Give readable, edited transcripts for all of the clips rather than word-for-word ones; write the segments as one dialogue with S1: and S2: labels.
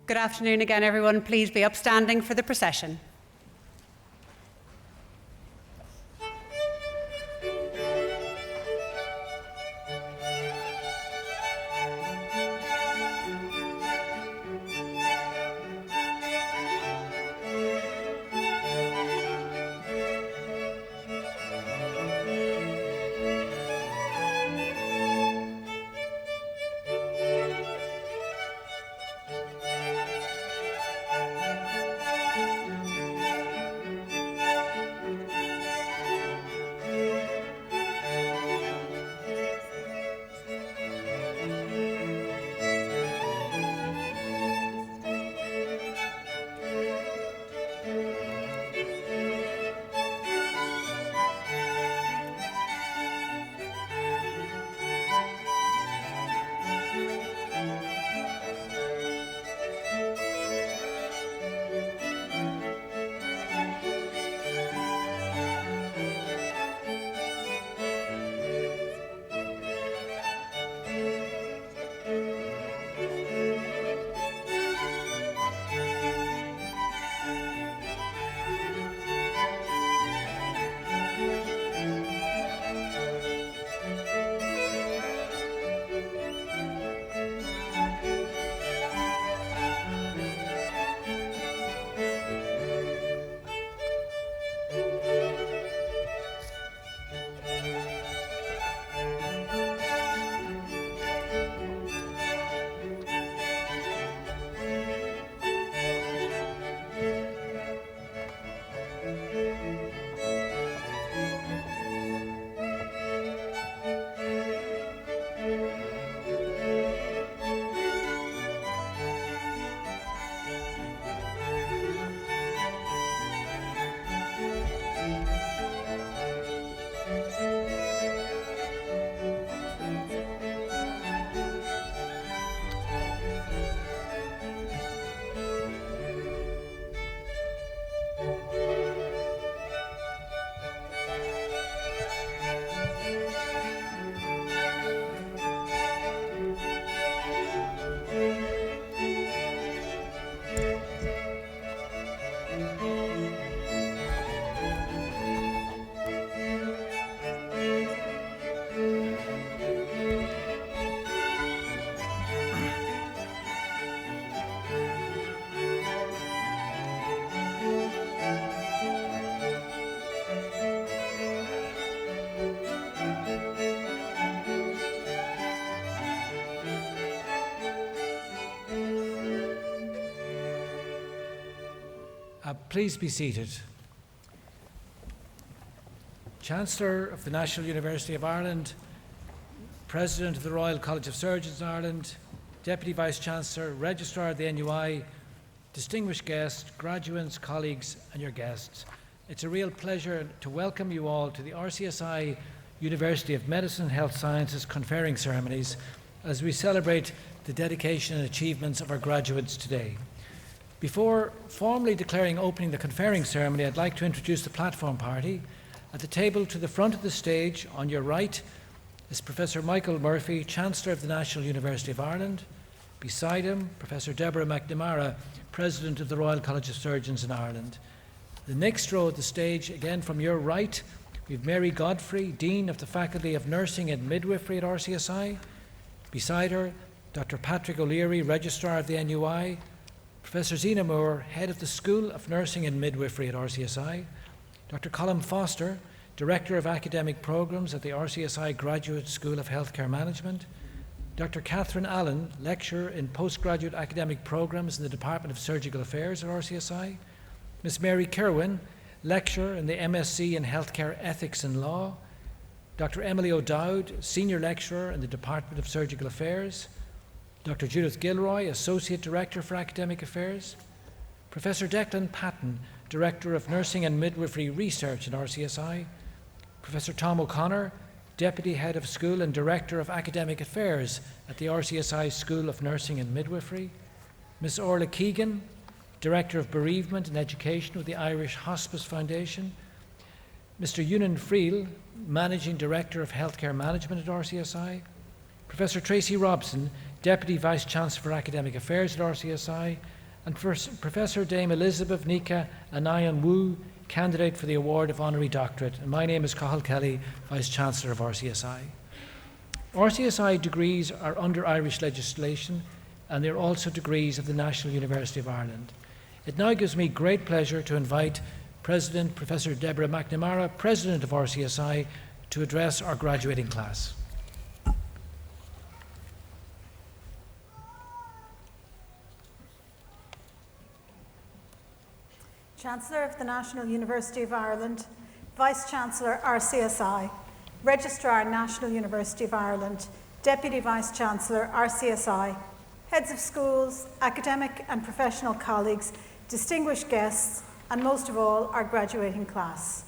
S1: Good afternoon again, everyone. Please be upstanding for the procession.
S2: Please be seated. Chancellor of the National University of Ireland, President of the Royal College of Surgeons in Ireland, Deputy Vice-Chancellor, Registrar of the NUI, distinguished guests, graduates, colleagues and your guests. It's a real pleasure to welcome you all to the RCSI University of Medicine and Health Sciences conferring ceremonies as we celebrate the dedication and achievements of our graduates today. Before formally declaring opening the conferring ceremony, I'd like to introduce the platform party. At the table to the front of the stage, on your right, is Professor Michael Murphy, Chancellor of the National University of Ireland. Beside him, Professor Deborah McNamara, President of the Royal College of Surgeons in Ireland. The next row at the stage, again from your right, we have Mary Godfrey, Dean of the Faculty of Nursing and Midwifery at RCSI. Beside her, Dr. Patrick O'Leary, Registrar of the NUI. Professor Zena Moore, Head of the School of Nursing and Midwifery at RCSI, Dr. Colin Foster, Director of Academic Programmes at the RCSI Graduate School of Healthcare Management, Dr. Catherine Allen, Lecturer in Postgraduate Academic Programmes in the Department of Surgical Affairs at RCSI, Ms. Mary Kerwin, Lecturer in the MSc in Healthcare Ethics and Law, Dr. Emily O'Dowd, Senior Lecturer in the Department of Surgical Affairs, Dr. Judith Gilroy, Associate Director for Academic Affairs, Professor Declan Patton, Director of Nursing and Midwifery Research at RCSI, Professor Tom O'Connor, Deputy Head of School and Director of Academic Affairs at the RCSI School of Nursing and Midwifery, Ms. Orla Keegan, Director of Bereavement and Education with the Irish Hospice Foundation, Mr. Ewan Friel, Managing Director of Healthcare Management at RCSI, Professor Tracy Robson, Deputy Vice-Chancellor for Academic Affairs at RCSI, and Professor Dame Elizabeth Anionwu, candidate for the award of Honorary Doctorate. And my name is Cathal Kelly, Vice Chancellor of RCSI. RCSI degrees are under Irish legislation, and they're also degrees of the National University of Ireland. It now gives me great pleasure to invite President Professor Deborah McNamara, President of RCSI, to address our graduating class.
S3: Chancellor of the National University of Ireland, Vice-Chancellor RCSI, Registrar National University of Ireland, Deputy Vice-Chancellor RCSI, heads of schools, academic and professional colleagues, distinguished guests, and most of all, our graduating class.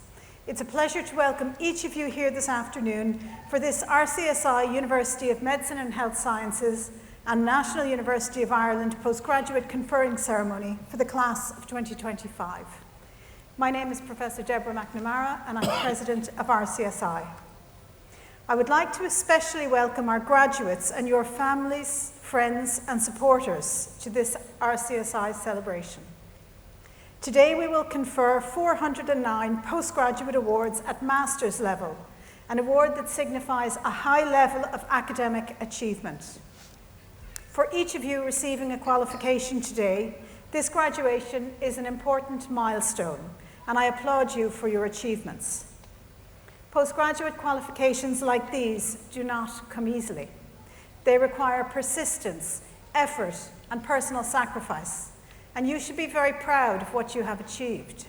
S3: It's a pleasure to welcome each of you here this afternoon for this RCSI University of Medicine and Health Sciences and National University of Ireland postgraduate conferring ceremony for the class of 2025. My name is Professor Deborah McNamara and I'm President of RCSI. I would like to especially welcome our graduates and your families, friends and supporters to this RCSI celebration. Today we will confer 409 postgraduate awards at master's level, an award that signifies a high level of academic achievement. For each of you receiving a qualification today, this graduation is an important milestone, and I applaud you for your achievements. Postgraduate qualifications like these do not come easily. They require persistence, effort, and personal sacrifice, and you should be very proud of what you have achieved.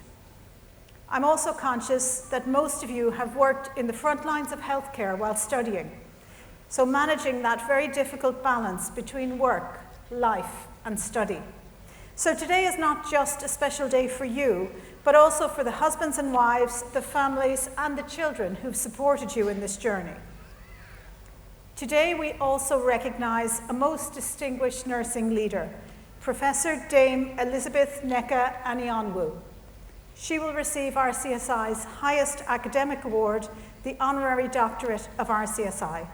S3: I'm also conscious that most of you have worked in the front lines of healthcare while studying, so managing that very difficult balance between work, life, and study. So today is not just a special day for you, but also for the husbands and wives, the families, and the children who've supported you in this journey. Today we also recognize a most distinguished nursing leader, Professor Dame Elizabeth Anionwu. She will receive RCSI's highest academic award, the Honorary Doctorate of RCSI.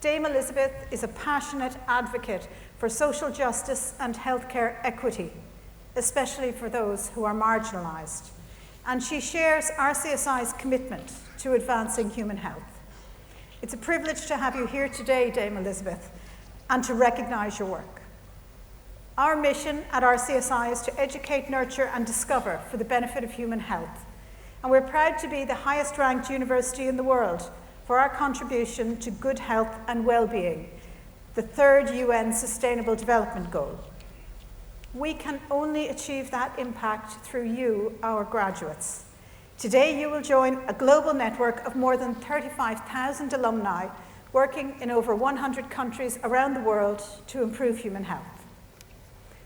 S3: Dame Elizabeth is a passionate advocate for social justice and healthcare equity, especially for those who are marginalised. And she shares RCSI's commitment to advancing human health. It's a privilege to have you here today, Dame Elizabeth, and to recognise your work. Our mission at RCSI is to educate, nurture and discover for the benefit of human health. And we're proud to be the highest ranked university in the world for our contribution to good health and well-being, the third UN Sustainable Development Goal. We can only achieve that impact through you, our graduates. Today you will join a global network of more than 35,000 alumni working in over 100 countries around the world to improve human health.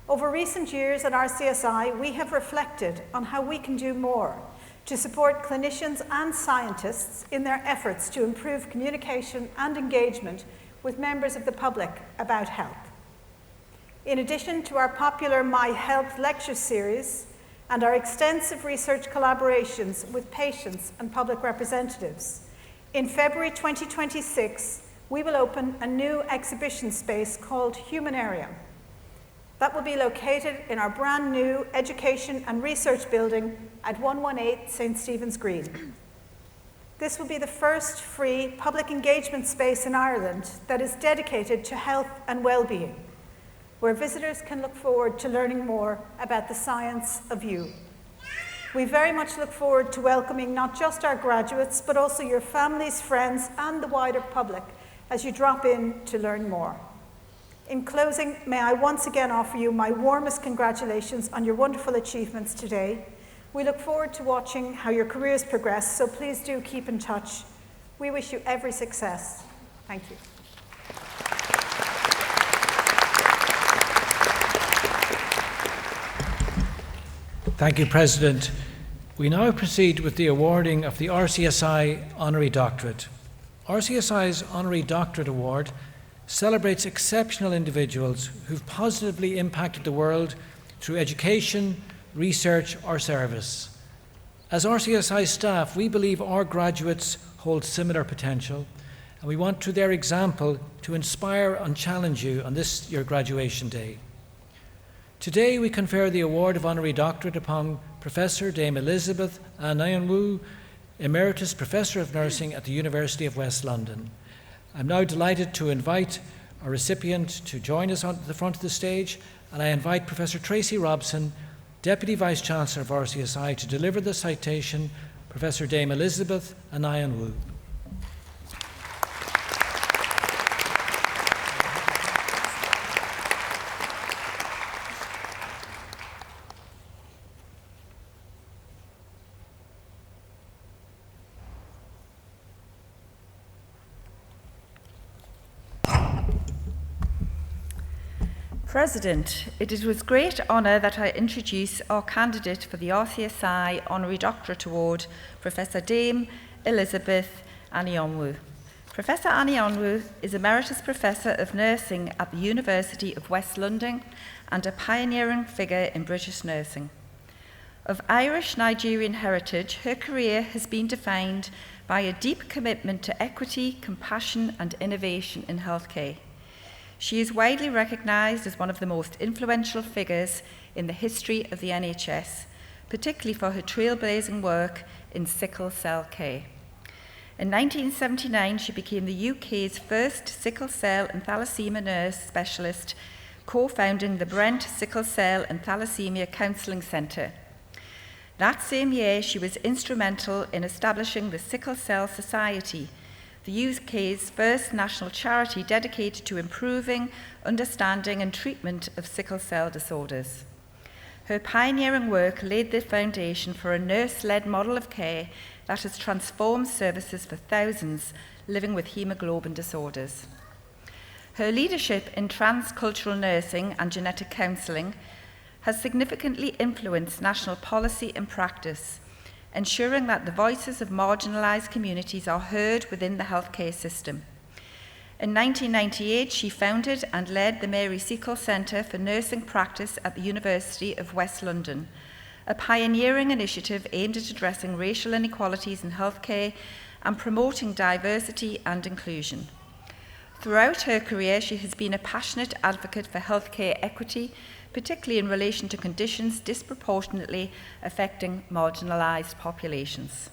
S3: Over recent years at RCSI, we have reflected on how we can do more to support clinicians and scientists in their efforts to improve communication and engagement with members of the public about health. In addition to our popular My Health lecture series and our extensive research collaborations with patients and public representatives, in February 2026, we will open a new exhibition space called Humanarium. That will be located in our brand new education and research building at 118 St. Stephen's Green. This will be the first free public engagement space in Ireland that is dedicated to health and well-being, where visitors can look forward to learning more about the science of you. We very much look forward to welcoming not just our graduates, but also your families, friends, and the wider public as you drop in to learn more. In closing, may I once again offer you my warmest congratulations on your wonderful achievements today. We look forward to watching how your careers progress, so please do keep in touch. We wish you every success. Thank you.
S2: Thank you, President. We now proceed with the awarding of the RCSI Honorary Doctorate. RCSI's Honorary Doctorate Award celebrates exceptional individuals who've positively impacted the world through education, research or service. As RCSI staff, we believe our graduates hold similar potential, and we want through their example to inspire and challenge you on this your graduation day. Today we confer the award of Honorary Doctorate upon Professor Dame Elizabeth Anionwu, Emeritus Professor of Nursing at the University of West London. I'm now delighted to invite our recipient to join us on the front of the stage, and I invite Professor Tracy Robson, Deputy Vice-Chancellor of RCSI, to deliver the citation, Professor Dame Elizabeth Anionwu.
S4: President, it is with great honour that I introduce our candidate for the RCSI Honorary Doctorate Award, Professor Dame Elizabeth Anionwu. Professor Anionwu is Emeritus Professor of Nursing at the University of West London and a pioneering figure in British nursing. Of Irish-Nigerian heritage, her career has been defined by a deep commitment to equity, compassion and innovation in healthcare. She is widely recognised as one of the most influential figures in the history of the NHS, particularly for her trailblazing work in sickle cell care. In 1979, she became the UK's first sickle cell and thalassaemia nurse specialist, co-founding the Brent Sickle Cell and Thalassaemia Counselling Centre. That same year, she was instrumental in establishing the Sickle Cell Society, the UK's first national charity dedicated to improving understanding and treatment of sickle cell disorders. Her pioneering work laid the foundation for a nurse-led model of care that has transformed services for thousands living with haemoglobin disorders. Her leadership in transcultural nursing and genetic counselling has significantly influenced national policy and practice, ensuring that the voices of marginalised communities are heard within the healthcare system. In 1998, she founded and led the Mary Seacole Centre for Nursing Practice at the University of West London, a pioneering initiative aimed at addressing racial inequalities in healthcare and promoting diversity and inclusion. Throughout her career, she has been a passionate advocate for healthcare equity, particularly in relation to conditions disproportionately affecting marginalised populations.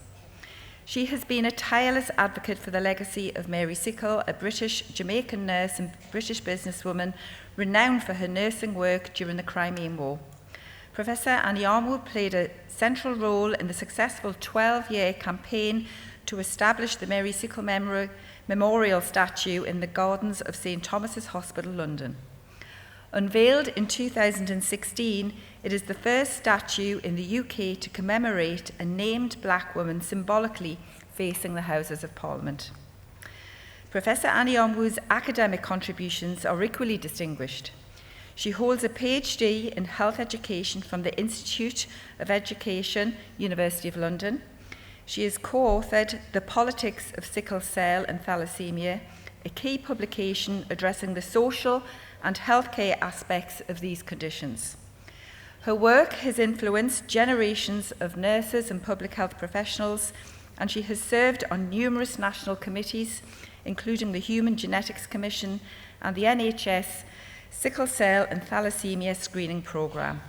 S4: She has been a tireless advocate for the legacy of Mary Seacole, a British Jamaican nurse and British businesswoman renowned for her nursing work during the Crimean War. Professor Anionwu played a central role in the successful 12-year campaign to establish the Mary Seacole Memorial statue in the gardens of St Thomas's Hospital, London. Unveiled in 2016, it is the first statue in the UK to commemorate a named black woman symbolically facing the Houses of Parliament. Professor Anionwu's academic contributions are equally distinguished. She holds a PhD in health education from the Institute of Education, University of London. She has co-authored The Politics of Sickle Cell and Thalassaemia, a key publication addressing the social and healthcare aspects of these conditions. Her work has influenced generations of nurses and public health professionals, and she has served on numerous national committees, including the Human Genetics Commission and the NHS Sickle Cell and Thalassaemia Screening Programme.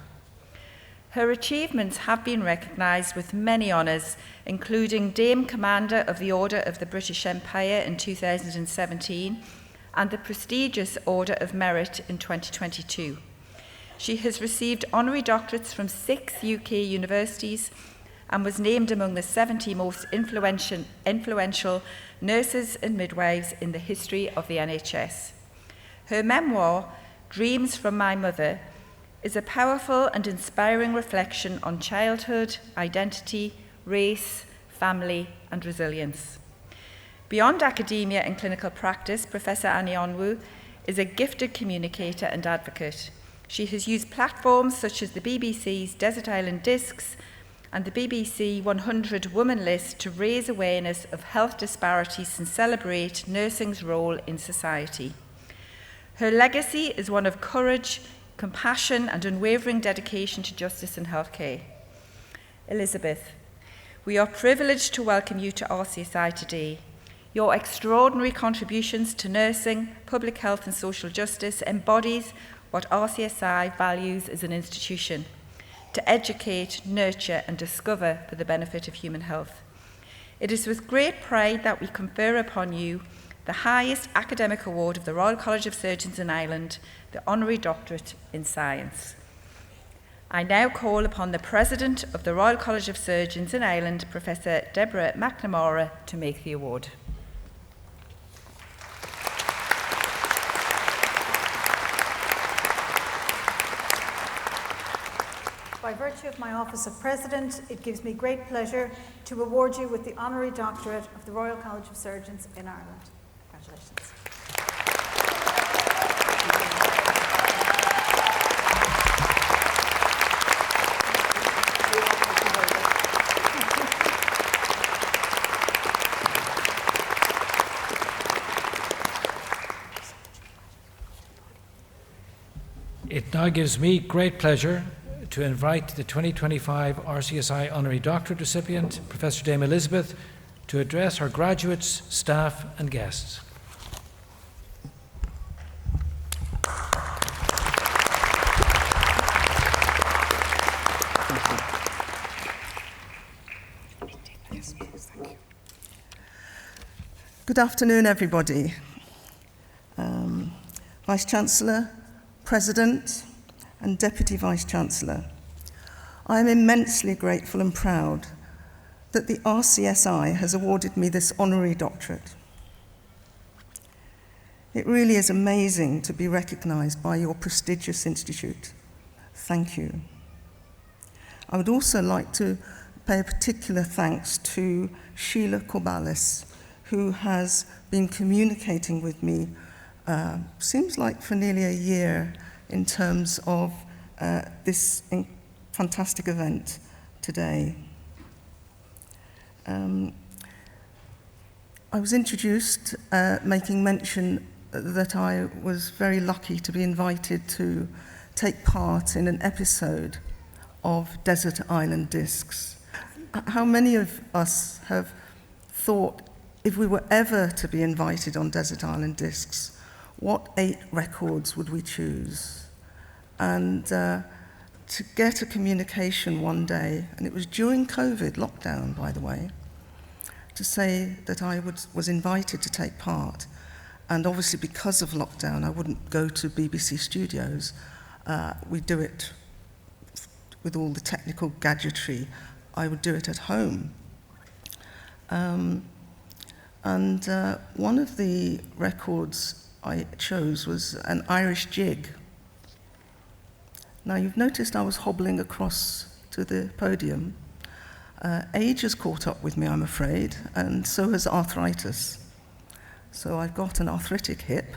S4: Her achievements have been recognised with many honours, including Dame Commander of the Order of the British Empire in 2017 and the prestigious Order of Merit in 2022. She has received honorary doctorates from 6 UK universities and was named among the 70 most influential nurses and midwives in the history of the NHS. Her memoir, Dreams from My Mother, is a powerful and inspiring reflection on childhood, identity, race, family, and resilience. Beyond academia and clinical practice, Professor Anionwu is a gifted communicator and advocate. She has used platforms such as the BBC's Desert Island Discs and the BBC 100 Women List to raise awareness of health disparities and celebrate nursing's role in society. Her legacy is one of courage, compassion and unwavering dedication to justice in healthcare. Elizabeth, we are privileged to welcome you to RCSI today. Your extraordinary contributions to nursing, public health and social justice embodies what RCSI values as an institution: to educate, nurture and discover for the benefit of human health. It is with great pride that we confer upon you the highest academic award of the Royal College of Surgeons in Ireland, the Honorary Doctorate in Science. I now call upon the President of the Royal College of Surgeons in Ireland, Professor Deborah McNamara, to make the award.
S3: By virtue of my office of President, it gives me great pleasure to award you with the Honorary Doctorate of the Royal College of Surgeons in Ireland. Congratulations.
S2: It now gives me great pleasure to invite the 2025 RCSI Honorary Doctorate recipient, Professor Dame Elizabeth, to address her graduates, staff and guests.
S5: Good afternoon, everybody. Vice-Chancellor, President and Deputy Vice-Chancellor, I am immensely grateful and proud that the RCSI has awarded me this honorary doctorate. It really is amazing to be recognised by your prestigious institute. Thank you. I would also like to pay a particular thanks to Sheila Corbalis, who has been communicating with me, seems like for nearly a year, in terms of this fantastic event today. I was introduced making mention that I was very lucky to be invited to take part in an episode of Desert Island Discs. How many of us have thought, if we were ever to be invited on Desert Island Discs, what 8 records would we choose? And to get a communication one day, and it was during COVID lockdown, by the way, to say that I was invited to take part. And obviously because of lockdown, I wouldn't go to BBC studios. We do it with all the technical gadgetry. I would do it at home. And one of the records I chose was an Irish jig. Now, you've noticed I was hobbling across to the podium. Age has caught up with me, I'm afraid, and so has arthritis. So I've got an arthritic hip,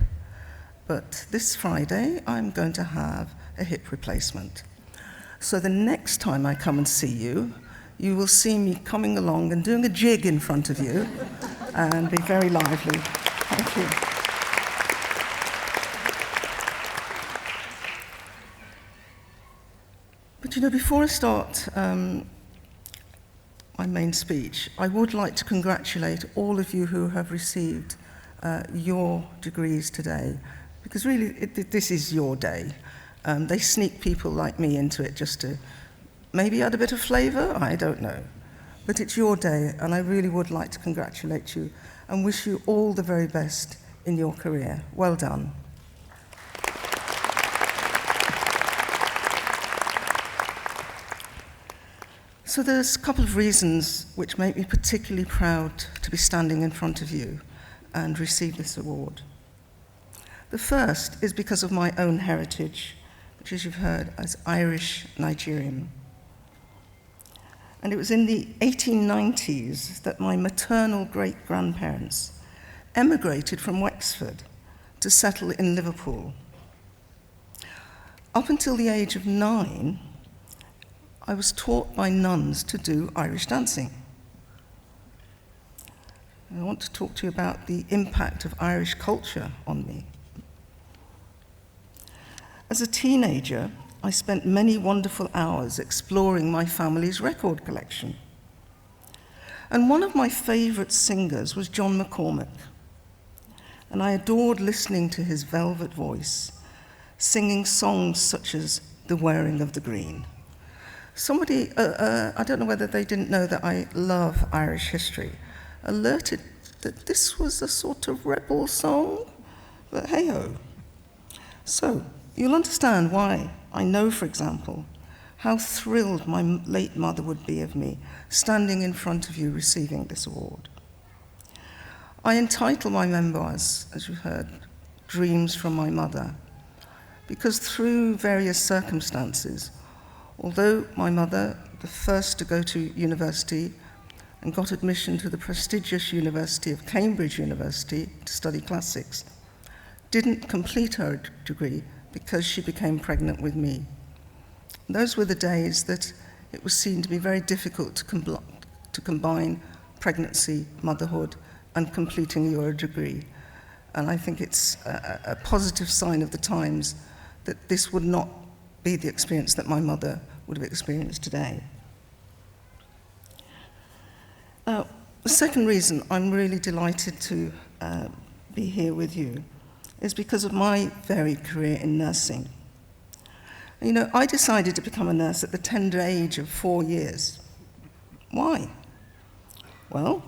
S5: but this Friday I'm going to have a hip replacement. So the next time I come and see you, you will see me coming along and doing a jig in front of you and be very lively. Thank you. But you know, before I start my main speech, I would like to congratulate all of you who have received your degrees today, because really this is your day. They sneak people like me into it just to maybe add a bit of flavour, I don't know. But it's your day, and I really would like to congratulate you and wish you all the very best in your career. Well done. So there's a couple of reasons which make me particularly proud to be standing in front of you and receive this award. The first is because of my own heritage, which, as you've heard, is Irish-Nigerian. And it was in the 1890s that my maternal great-grandparents emigrated from Wexford to settle in Liverpool. Up until the age of 9, I was taught by nuns to do Irish dancing. I want to talk to you about the impact of Irish culture on me. As a teenager, I spent many wonderful hours exploring my family's record collection. And one of my favourite singers was John McCormack. And I adored listening to his velvet voice, singing songs such as The Wearing of the Green. Somebody, I don't know whether they didn't know that I love Irish history, alerted that this was a sort of rebel song, but hey-ho. So, you'll understand why I know, for example, how thrilled my late mother would be of me standing in front of you receiving this award. I entitle my memoirs, as you heard, Dreams from My Mother, because through various circumstances, although my mother, the first to go to university and got admission to the prestigious University of Cambridge University to study classics, didn't complete her degree because she became pregnant with me. Those were the days that it was seen to be very difficult to combine pregnancy, motherhood, and completing your degree. And I think it's a positive sign of the times that this would not be the experience that my mother would have experienced today. Now, the second reason I'm really delighted to be here with you is because of my varied career in nursing. You know, I decided to become a nurse at the tender age of 4 years. Why? Well,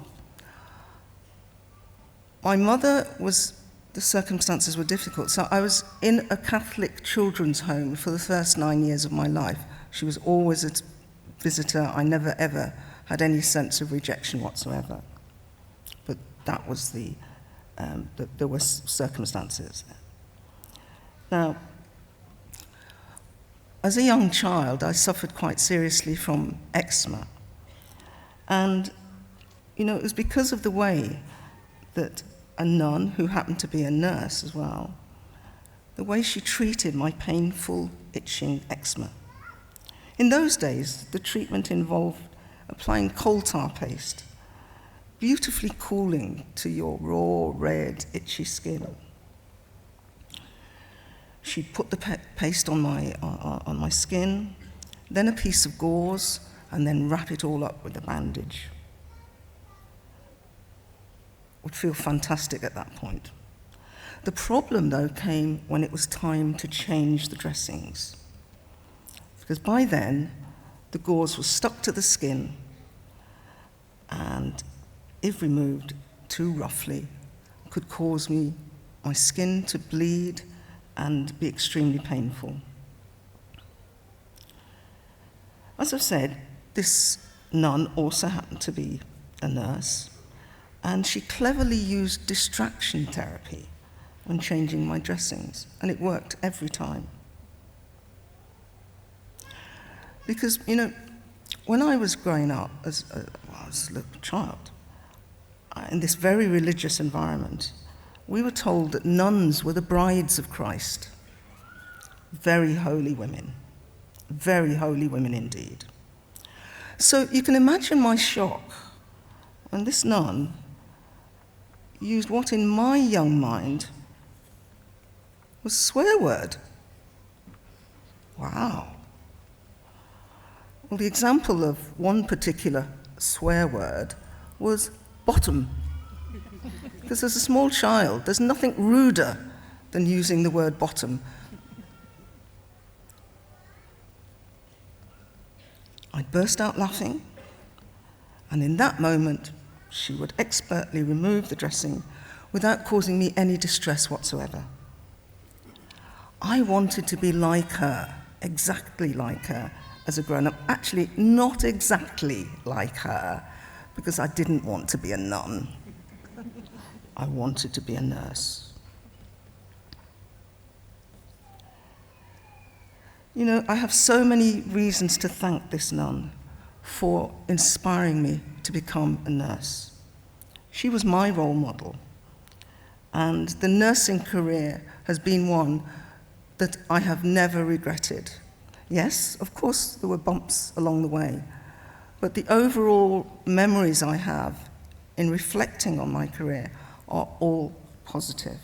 S5: my mother the circumstances were difficult, so I was in a Catholic children's home for the first 9 years of my life. She was always a visitor. I never, ever had any sense of rejection whatsoever. But that was there were circumstances. Now, as a young child, I suffered quite seriously from eczema. And, you know, it was because of the way that a nun, who happened to be a nurse as well, the way she treated my painful, itching eczema. In those days, the treatment involved applying coal tar paste, beautifully cooling to your raw, red, itchy skin. She'd put the paste on my skin, then a piece of gauze, and then wrap it all up with a bandage. Would feel fantastic at that point. The problem, though, came when it was time to change the dressings. Because by then, the gauze was stuck to the skin, and if removed too roughly, could cause my skin to bleed and be extremely painful. As I've said, this nun also happened to be a nurse, and she cleverly used distraction therapy when changing my dressings, and it worked every time. Because, you know, when I was growing up as a little child, in this very religious environment, we were told that nuns were the brides of Christ. Very holy women indeed. So you can imagine my shock when this nun used what in my young mind was a swear word. Wow. Well, the example of one particular swear word was bottom. Because as a small child, there's nothing ruder than using the word bottom. I burst out laughing, and in that moment, she would expertly remove the dressing without causing me any distress whatsoever. I wanted to be like her, exactly like her, as a grown-up. Actually, not exactly like her, because I didn't want to be a nun. I wanted to be a nurse. You know, I have so many reasons to thank this nun for inspiring me to become a nurse. She was my role model, and the nursing career has been one that I have never regretted. Yes, of course, there were bumps along the way, but the overall memories I have in reflecting on my career are all positive.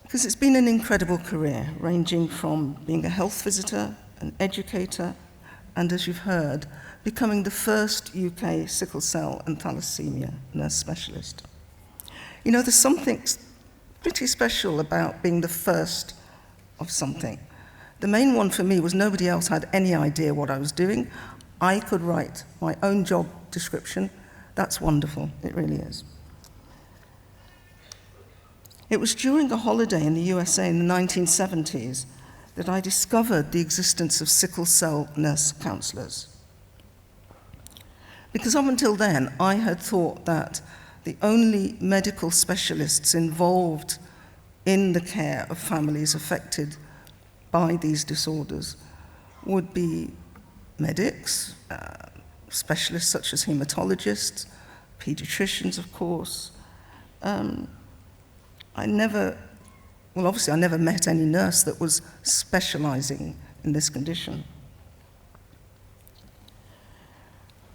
S5: Because it's been an incredible career, ranging from being a health visitor, an educator, and as you've heard, becoming the first UK sickle cell and thalassaemia nurse specialist. You know, there's something pretty special about being the first of something. The main one for me was nobody else had any idea what I was doing. I could write my own job description. That's wonderful, it really is. It was during a holiday in the USA in the 1970s that I discovered the existence of sickle cell nurse counsellors. Because up until then, I had thought that the only medical specialists involved in the care of families affected by these disorders would be medics, specialists such as hematologists, pediatricians, of course. I never met any nurse that was specializing in this condition.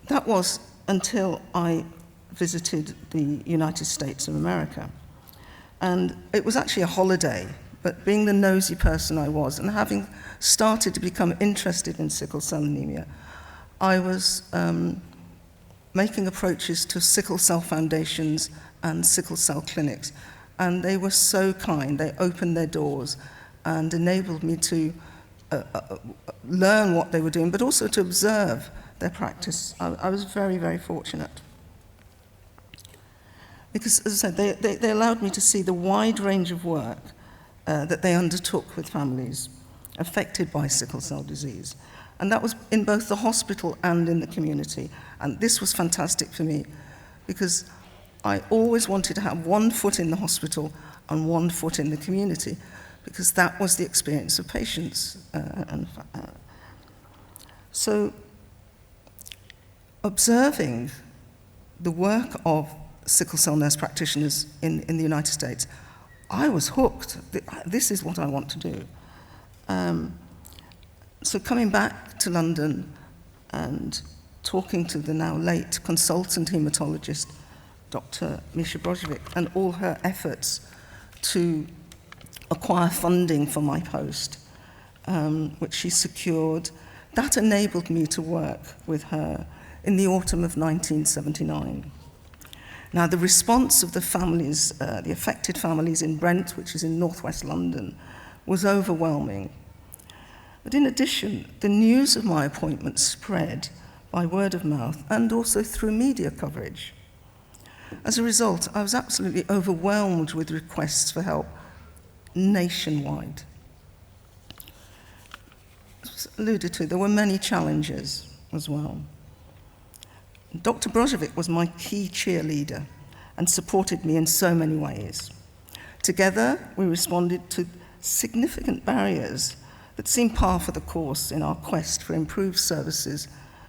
S5: That was until I visited the United States of America. And it was actually a holiday, but being the nosy person I was, and having started to become interested in sickle cell anemia, I was making approaches to sickle cell foundations and sickle cell clinics. And they were so kind. They opened their doors and enabled me to learn what they were doing, but also to observe their practice. I was very, very fortunate. Because, as I said, they allowed me to see the wide range of work that they undertook with families affected by sickle cell disease. And that was in both the hospital and in the community. And this was fantastic for me, because I always wanted to have one foot in the hospital and one foot in the community, because that was the experience of patients. So observing the work of sickle cell nurse practitioners in the United States, I was hooked. This is what I want to do. So coming back to London and talking to the now late consultant hematologist, Dr. Misha Brozovic, and all her efforts to acquire funding for my post, which she secured, that enabled me to work with her in the autumn of 1979. Now, the response of the families, the affected families in Brent, which is in northwest London, was overwhelming. But in addition, the news of my appointment spread by word of mouth and also through media coverage. As a result, I was absolutely overwhelmed with requests for help nationwide. As alluded to, there were many challenges as well. Dr. Brozovic was my key cheerleader and supported me in so many ways. Together, we responded to significant barriers that seemed par for the course in our quest for improved services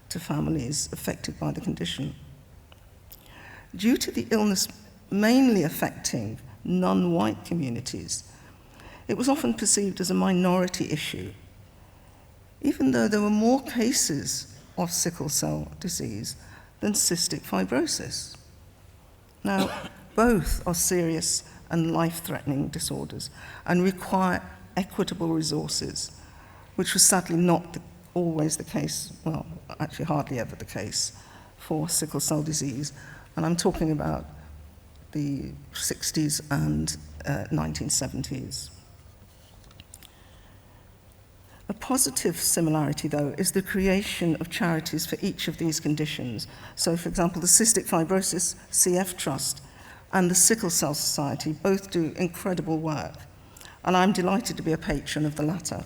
S5: to families affected by the condition. Due to the illness mainly affecting non-white communities, it was often perceived as a minority issue, even though there were more cases of sickle cell disease than cystic fibrosis. Now, both are serious and life-threatening disorders and require equitable resources, which was sadly not always the case, well, actually hardly ever the case, for sickle cell disease. And I'm talking about the 60s and 1970s. A positive similarity, though, is the creation of charities for each of these conditions. So, for example, the Cystic Fibrosis CF Trust and the Sickle Cell Society both do incredible work, and I'm delighted to be a patron of the latter.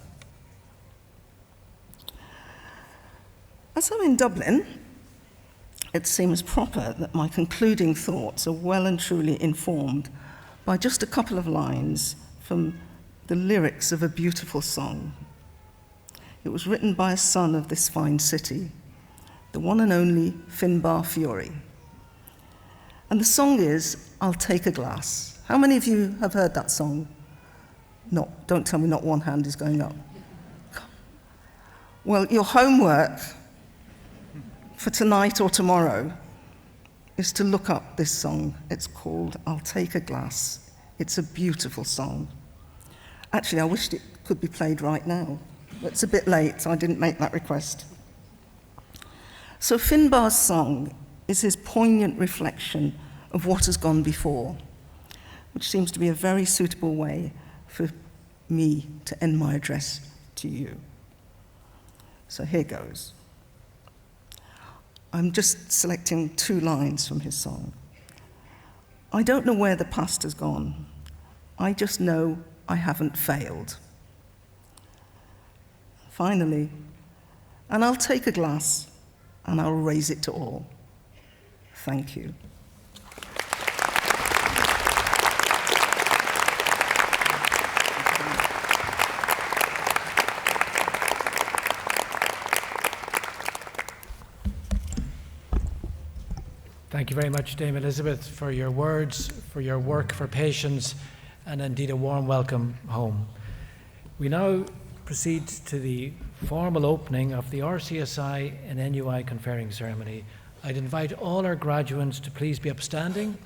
S5: As I'm in Dublin, it seems proper that my concluding thoughts are well and truly informed by just a couple of lines from the lyrics of a beautiful song. It was written by a son of this fine city, the one and only Finbar Fury. And the song is, I'll Take a Glass. How many of you have heard that song? Don't tell me not one hand is going up. Well, your homework for tonight or tomorrow is to look up this song. It's called I'll Take a Glass. It's a beautiful song. Actually, I wished it could be played right now. It's a bit late, so I didn't make that request. So Finbar's song is his poignant reflection of what has gone before, which seems to be a very suitable way for me to end my address to you. So here goes. I'm just selecting 2 lines from his song. I don't know where the past has gone. I just know I haven't failed. Finally, and I'll take a glass and I'll raise it to all. Thank you.
S2: Thank you very much, Dame Elizabeth, for your words, for your work, for patience, and indeed a warm welcome home. We now proceed to the formal opening of the RCSI and NUI conferring ceremony. I'd invite all our graduates to please be upstanding,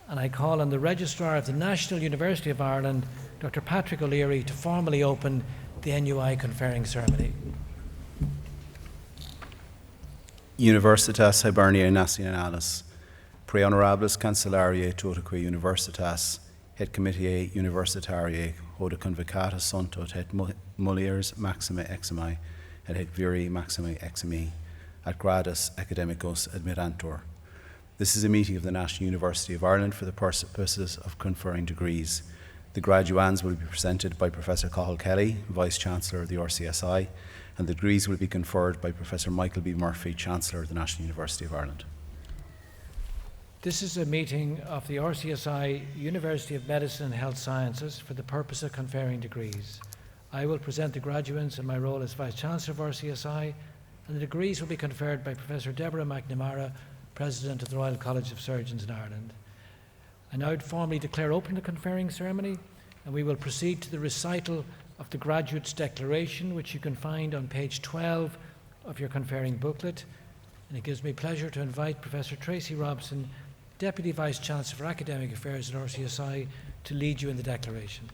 S2: and I call on the Registrar of the National University of Ireland, Dr. Patrick O'Leary, to formally open the NUI conferring ceremony.
S6: Universitas Hiberniae Nationalis, Pre Honorables Cancellariae Totaque Universitas, et Comitiae Universitariae, Hoda Convocatus Sunt et Mulieres Maxime Eximi, et Viri Maxime Eximi, at Gradus Academicus Admirantur. This is a meeting of the National University of Ireland for the purposes of conferring degrees. The graduands will be presented by Professor Cathal Kelly, Vice-Chancellor of the RCSI, and the degrees will be conferred by Professor Michael B. Murphy, Chancellor of the National University of Ireland.
S2: This is a meeting of the RCSI University of Medicine and Health Sciences for the purpose of conferring degrees. I will present the graduates in my role as Vice-Chancellor of RCSI, and the degrees will be conferred by Professor Deborah McNamara, President of the Royal College of Surgeons in Ireland. I now formally declare open the conferring ceremony, and we will proceed to the recital of the Graduates Declaration, which you can find on page 12 of your conferring booklet. And it gives me pleasure to invite Professor Tracy Robson, Deputy Vice-Chancellor for Academic Affairs at RCSI, to lead you in the declaration.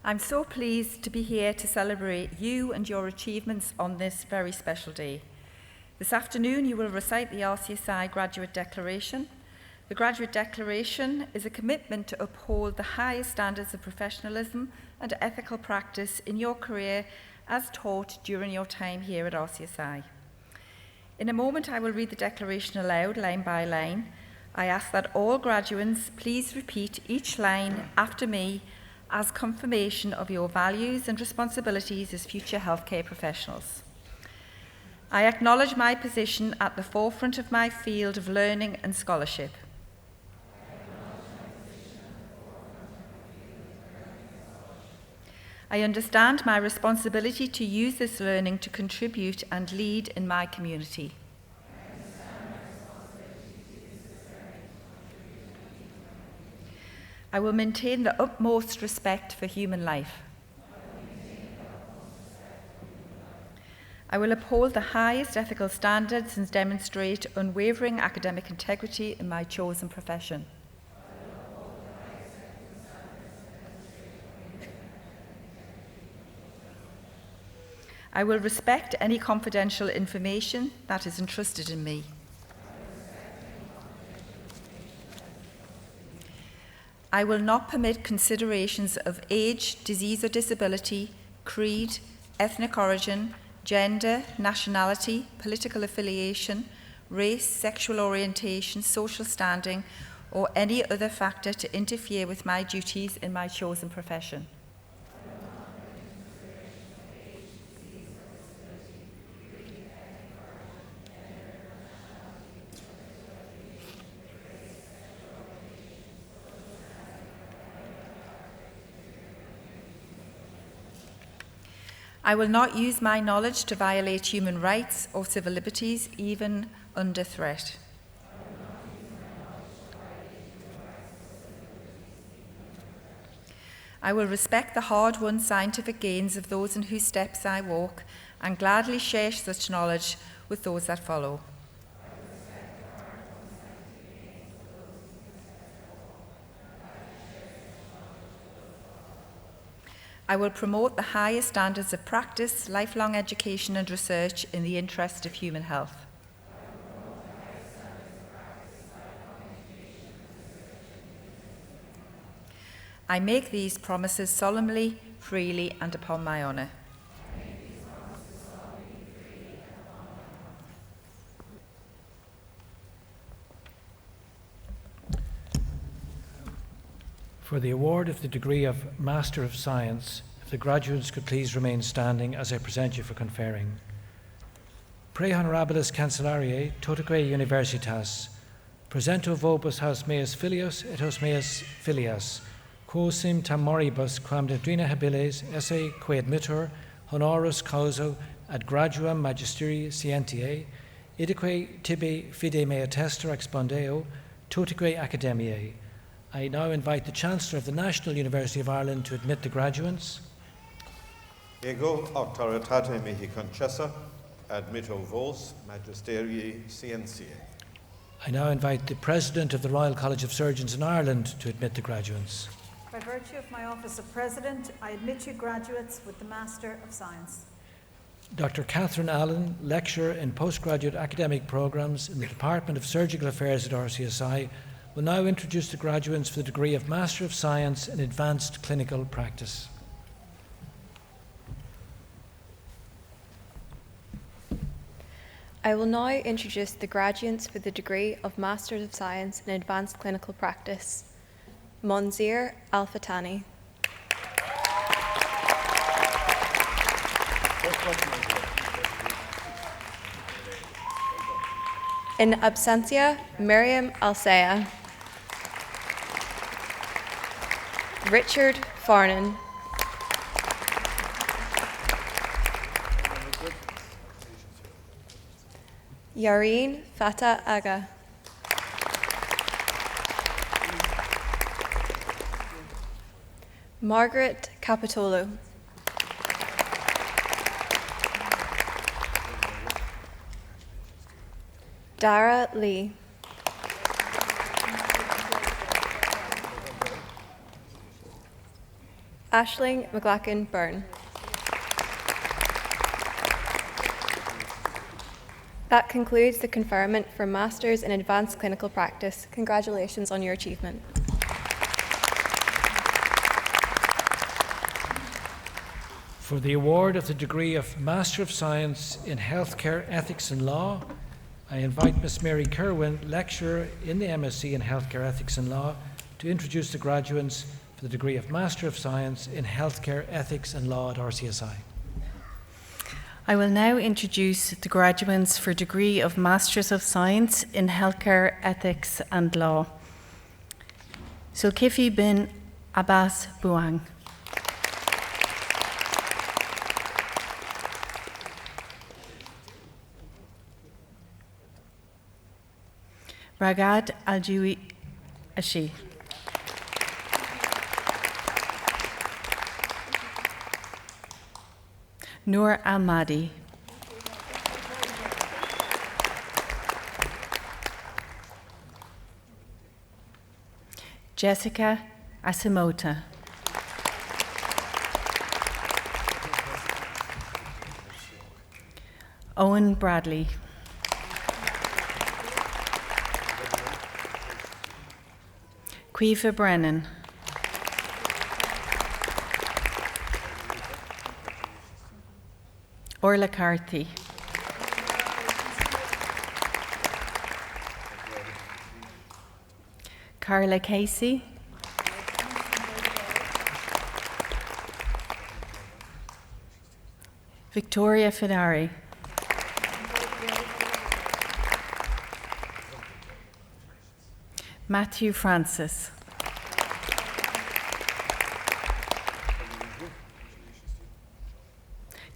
S4: I'm so pleased to be here to celebrate you and your achievements on this very special day. This afternoon you will recite the RCSI Graduate Declaration. The Graduate Declaration is a commitment to uphold the highest standards of professionalism and ethical practice in your career as taught during your time here at RCSI. In a moment I will read the declaration aloud, line by line. I ask that all graduates please repeat each line after me as confirmation of your values and responsibilities as future healthcare professionals. I acknowledge my position at the forefront of my field of learning and scholarship. I understand my responsibility to use this learning to contribute and lead in my community. I will maintain the utmost respect for human life. I will uphold the highest ethical standards and demonstrate unwavering academic integrity in my chosen profession. I will respect any confidential information that is entrusted in me. I will not permit considerations of age, disease or disability, creed, ethnic origin, gender, nationality, political affiliation, race, sexual orientation, social standing, or any other factor to interfere with my duties in my chosen profession. I will not use my knowledge to violate human rights or civil liberties, even under threat. I will respect the hard-won scientific gains of those in whose steps I walk and gladly share such knowledge with those that follow. I will promote the highest standards of practice, lifelong education and research in the interest of human health. I make these promises solemnly, freely, and upon my honour.
S2: For the award of the degree of Master of Science, if the graduates could please remain standing as I present you for conferring. Pre honorabilis Cancellariae totaque Universitas, presento vobis haus meus filius et haus meus filias, quosim tam moribus quam doctrina habiles esse que admittur honoris causa ad graduam magisteri scientiae, idaque tibi fide mea tester expondeo totaque academiae. I now invite the Chancellor of the National University of Ireland to admit the graduates.
S7: Ego auctoritate mihi concessa, admitto vos magisterii scientiae.
S2: I now invite the President of the Royal College of Surgeons in Ireland to admit the graduates.
S3: By virtue of my office of President, I admit you graduates with the Master of Science.
S2: Dr. Catherine Allen, Lecturer in Postgraduate Academic Programmes in the Department of Surgical Affairs at RCSI, will now introduce the graduates for the degree of Master of Science in Advanced Clinical Practice.
S8: I will now introduce the graduates for the degree of Master of Science in Advanced Clinical Practice. Monzir Al-Fatani. In absentia, Miriam Alsea. Richard Farnan. Yareen Fatah Aga. Margaret Capitolo. Dara Lee. Aisling McLaughlin Byrne. That concludes the conferment for Masters in Advanced Clinical Practice. Congratulations on your achievement.
S2: For the award of the degree of Master of Science in Healthcare Ethics and Law, I invite Ms. Mary Kerwin, Lecturer in the MSc in Healthcare Ethics and Law, to introduce the graduates for the degree of Master of Science in Healthcare Ethics and Law at RCSI.
S9: I will now introduce the graduates for degree of Masters of Science in Healthcare Ethics and Law. Zulkifli bin Abbas Buang. Ragad Aljoui Ashi. Noor Al-Mahdi. Jessica Asimota. Owen Bradley. Quiva Brennan. Orla Carthy. Carla Casey. Victoria Fidari. Matthew Francis.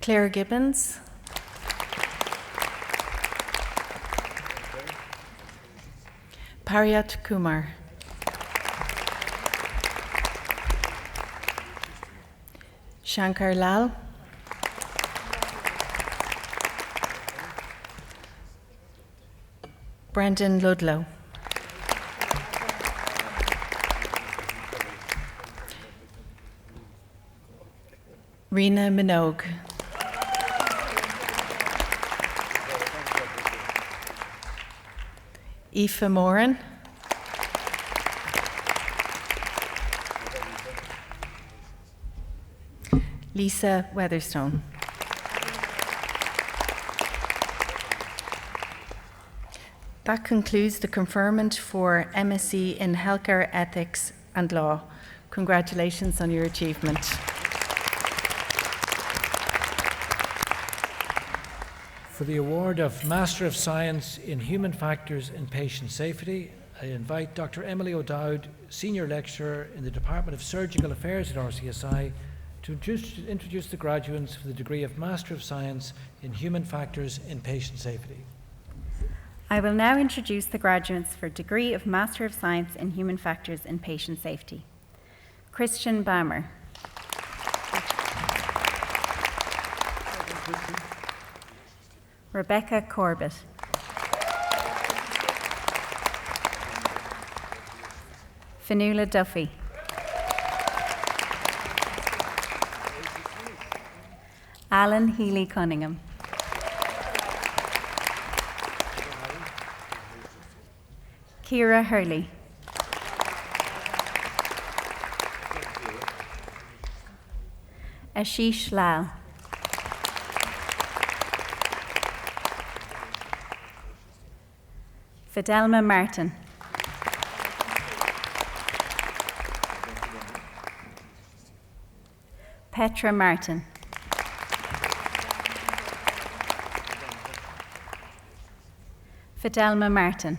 S9: Claire Gibbons. Pariat Kumar. Shankar Lal. Brendan Ludlow. Rena Minogue. Aoife Moran. Lisa Weatherstone. That concludes the conferment for MSc in Healthcare Ethics and Law. Congratulations on your achievement.
S2: For the award of Master of Science in Human Factors in Patient Safety, I invite Dr. Emily O'Dowd, Senior Lecturer in the Department of Surgical Affairs at RCSI, to introduce the graduates for the degree of Master of Science in Human Factors in Patient Safety.
S10: I will now introduce the graduates for degree of Master of Science in Human Factors in Patient Safety. Christian Baumer. Rebecca Corbett. Fionnuala Duffy. Alan Healy Cunningham. Ciara Hurley. Ashish Lal. Fidelma Martin. Petra Martin. Fidelma Martin.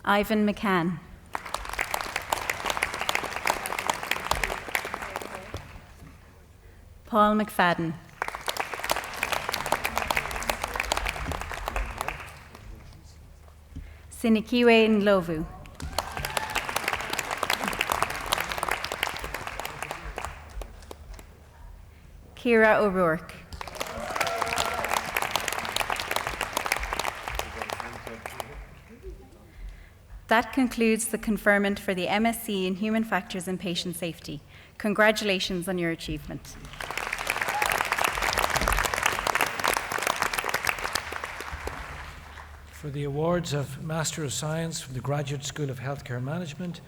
S10: Ivan McCann. Paul McFadden. Sinikiwe Ndlovu. Ciara O'Rourke. That concludes the conferment for the MSc in Human Factors and Patient Safety. Congratulations on your achievement.
S2: For the awards of Master of Science from the Graduate School of Healthcare Management,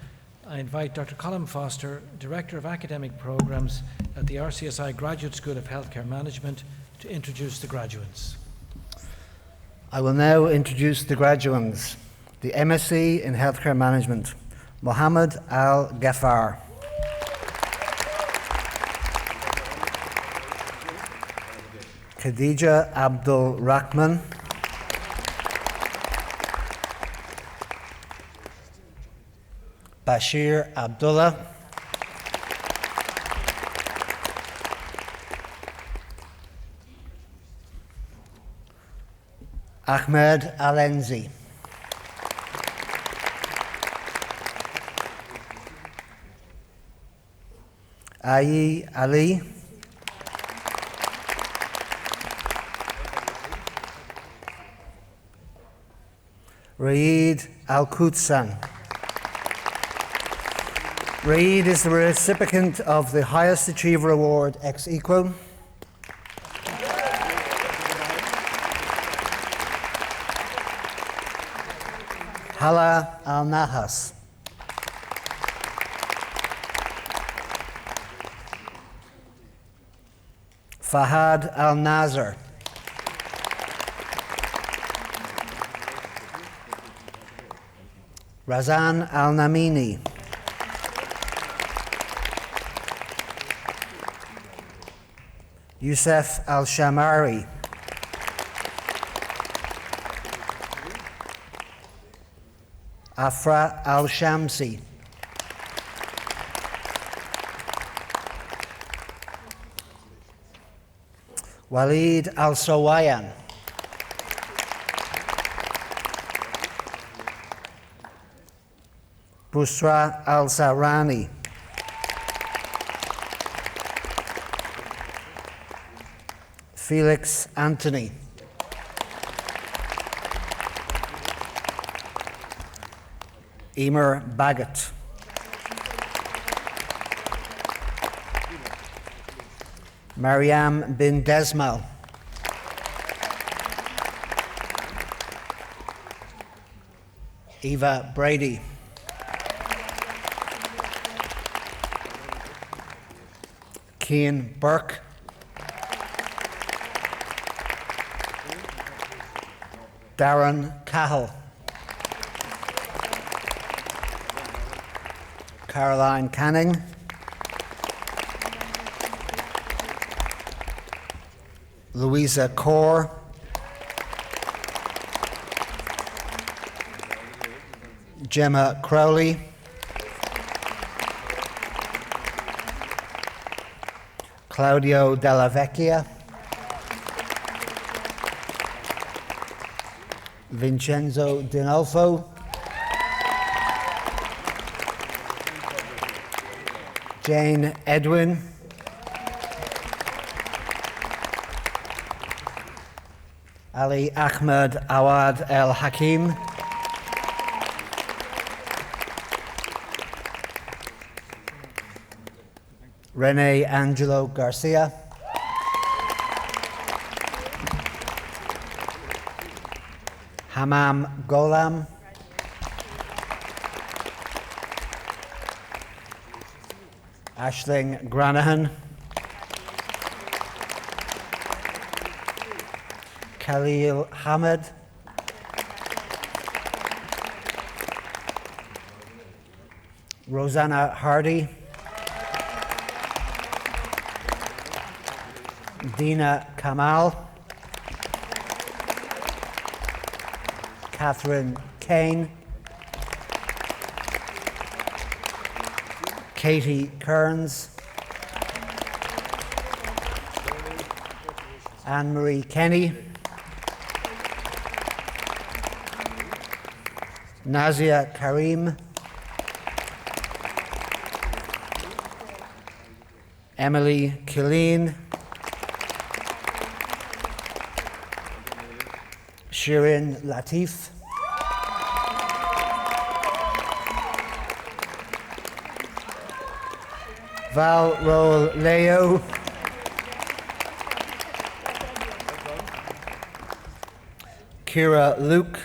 S2: I invite Dr. Colin Foster, Director of Academic Programmes at the RCSI Graduate School of Healthcare Management, to introduce the graduates.
S11: I will now introduce the graduates. The MSc in Healthcare Management, Mohammed Al Ghaffar. Khadija Abdul Rahman. Bashir Abdullah. Ahmed Alenzi. Ayi Ali. Raid Al-Qudsan. Raid is the recipient of the Highest Achiever Award ex equo. Hala Al-Nahas. Fahad Al-Nazar. Razan Al-Namini. Youssef Al-Shamari. Afra Al-Shamsi. Walid Al-Sawayan. Busra Al-Sarani. Felix Anthony. Emer Baggett. Mariam bin Desmal. Eva Brady. Cian Burke, Darren Cahill, Caroline Canning, Louisa Corr, Gemma Crowley, Claudio Della Vecchia, Vincenzo Dinolfo, Jane Edwin, Ali Ahmed Awad El Hakim, Rene Angelo Garcia, Hamam Golam, Aisling Granahan, Khalil Hamid, Rosanna Hardy, Dina Kamal, Catherine Kane, Katie Kearns, Anne-Marie Kenny, Nazia Karim, Emily Killeen, Shirin Latif, Val Roll Leo, Kira Luke.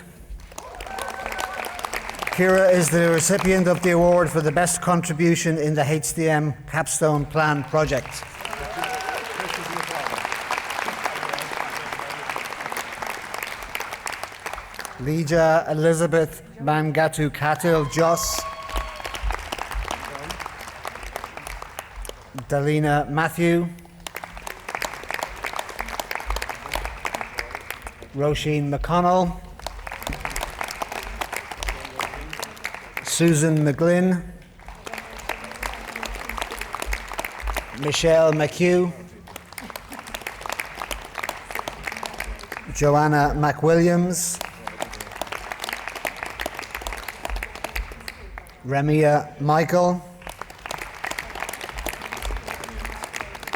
S11: Kira is the recipient of the award for the best contribution in the HDM Capstone Plan project. Lija Elizabeth Mangatu Katil Joss, Dalina Matthew, Roisin McConnell, Susan McGlynn, Michelle McHugh, Joanna McWilliams, Remia Michael,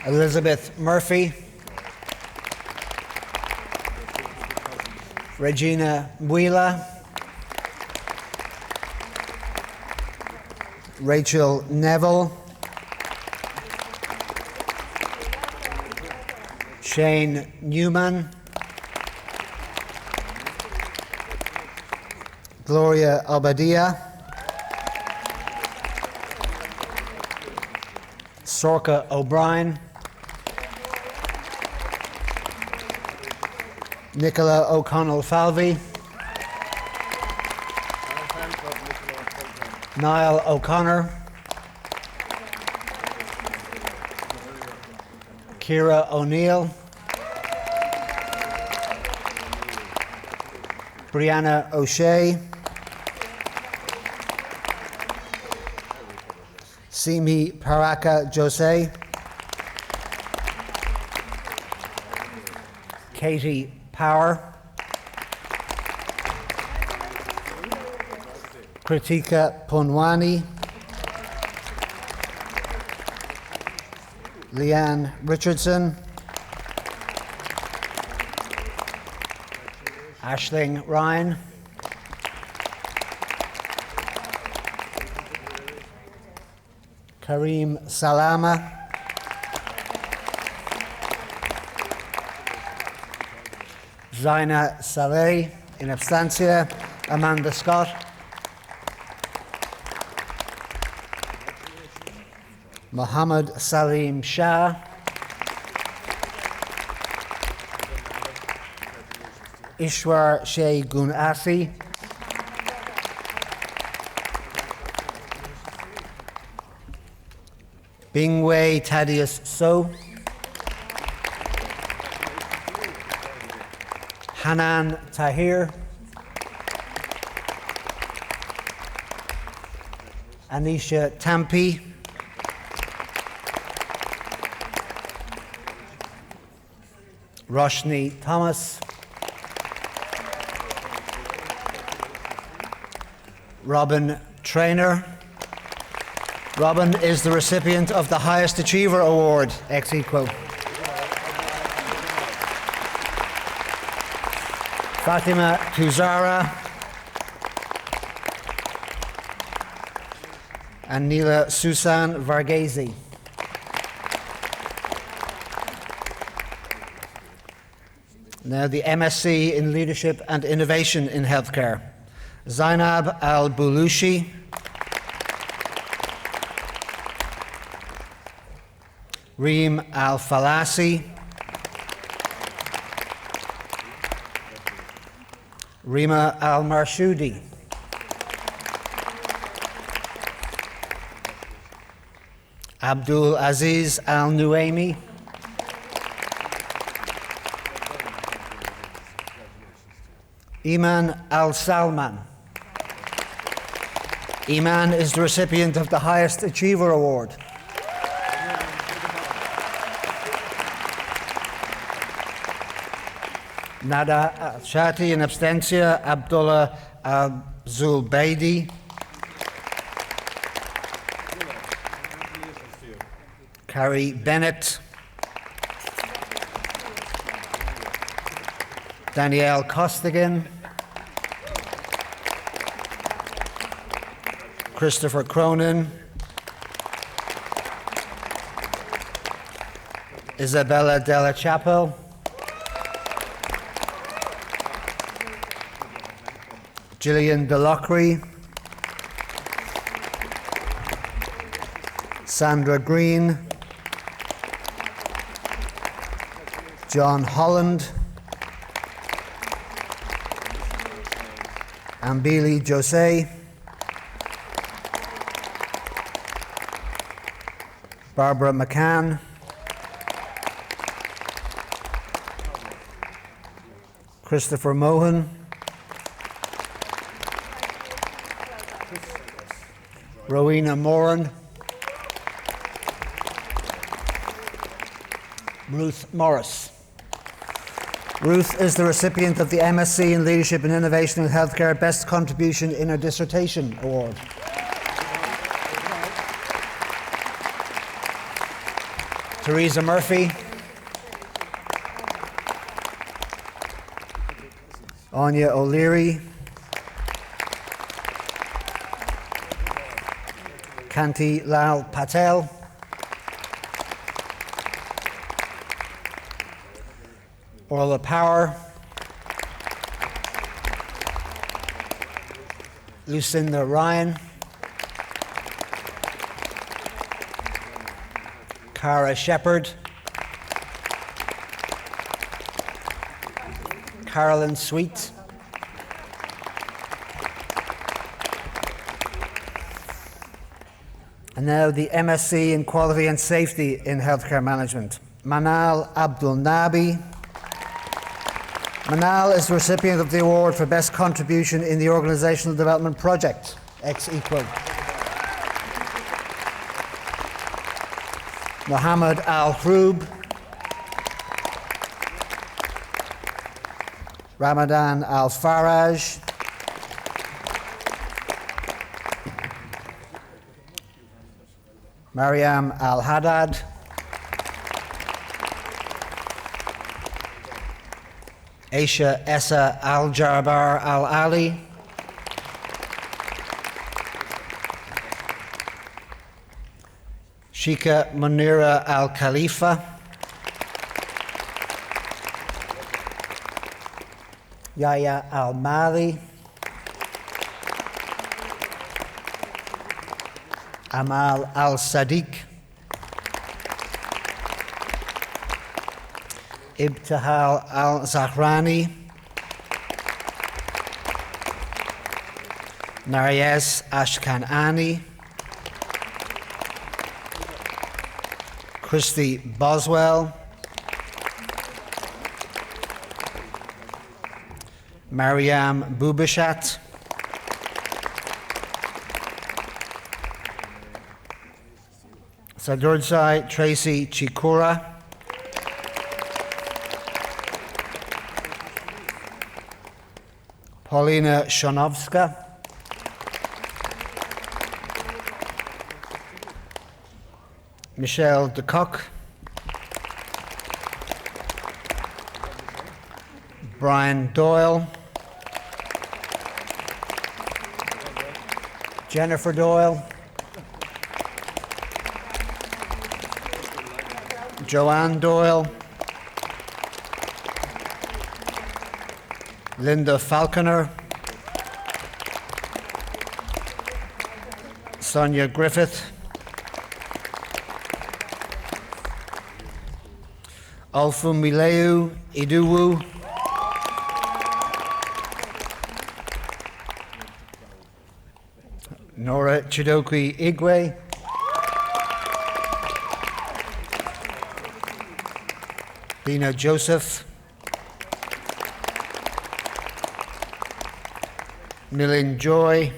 S11: Elizabeth Murphy, Regina Mwila, Rachel Neville, Shane Newman, Gloria Obadia, Sorka O'Brien, Nicola O'Connell Falvey, Niall O'Connor, Ciara O'Neill, Brianna O'Shea, Simi Paraka Jose, Katie Power, Kritika Punwani, Leanne Richardson, Aisling Ryan, Kareem Salama, Zaina Saleh, in absentia, Amanda Scott, Mohammed Salim Shah, Ishwar Shea Gunasi, Bingwei Thaddeus So, Hanan Tahir, Anisha Tampi, Roshni Thomas, Robin Traynor. Robin is the recipient of the Highest Achiever Award, ex equo. Fatima Tuzara and Neela Susan Varghese. Now the MSc in Leadership and Innovation in Healthcare. Zainab Al-Bulushi, Reem Al-Falasi, Rima Al-Marshudi, Abdul Aziz Al-Nuaimi, Iman Al-Salman. Iman is the recipient of the Highest Achiever Award. Nada Al-Shati in absentia, Abdullah Al-Zulbaydi, Carrie Bennett, Danielle Costigan, Christopher Cronin, Isabella Della Chapel, Gillian Delockery, Sandra Green, John Holland, Ambili Jose, Barbara McCann, Christopher Mohan, Rowena Moran, Ruth Morris. Ruth is the recipient of the MSc in Leadership and Innovation in Healthcare Best Contribution in her Dissertation Award. Theresa Murphy, Anya O'Leary, Kanti Lal Patel, Orla Power, Lucinda Ryan, Cara Shepherd, Carolyn Sweet, and now the MSc in Quality and Safety in Healthcare Management. Manal Abdul Nabi. Manal is the recipient of the award for Best Contribution in the Organisational Development Project, ex equo. Mohammed Al-Hroob, Ramadan Al-Faraj, Mariam Al-Haddad, Aisha Essa Al-Jarbar Al-Ali, Shika Munira Al-Khalifa, Yahya Al-Mali, Amal Al-Sadiq, Ibtihal Al-Zahrani, Narayes Ashkanani, Christy Boswell, Mariam Bubishat, Sadurdzai Tracy Chikura, Paulina Shanovska, Michelle DeCock, Brian Doyle, Jennifer Doyle, Joanne Doyle, Linda Falconer, Sonia Griffith, Alfumileu Iduwu, Nora Chidoki Igwe, Dina Joseph, Millen Joy,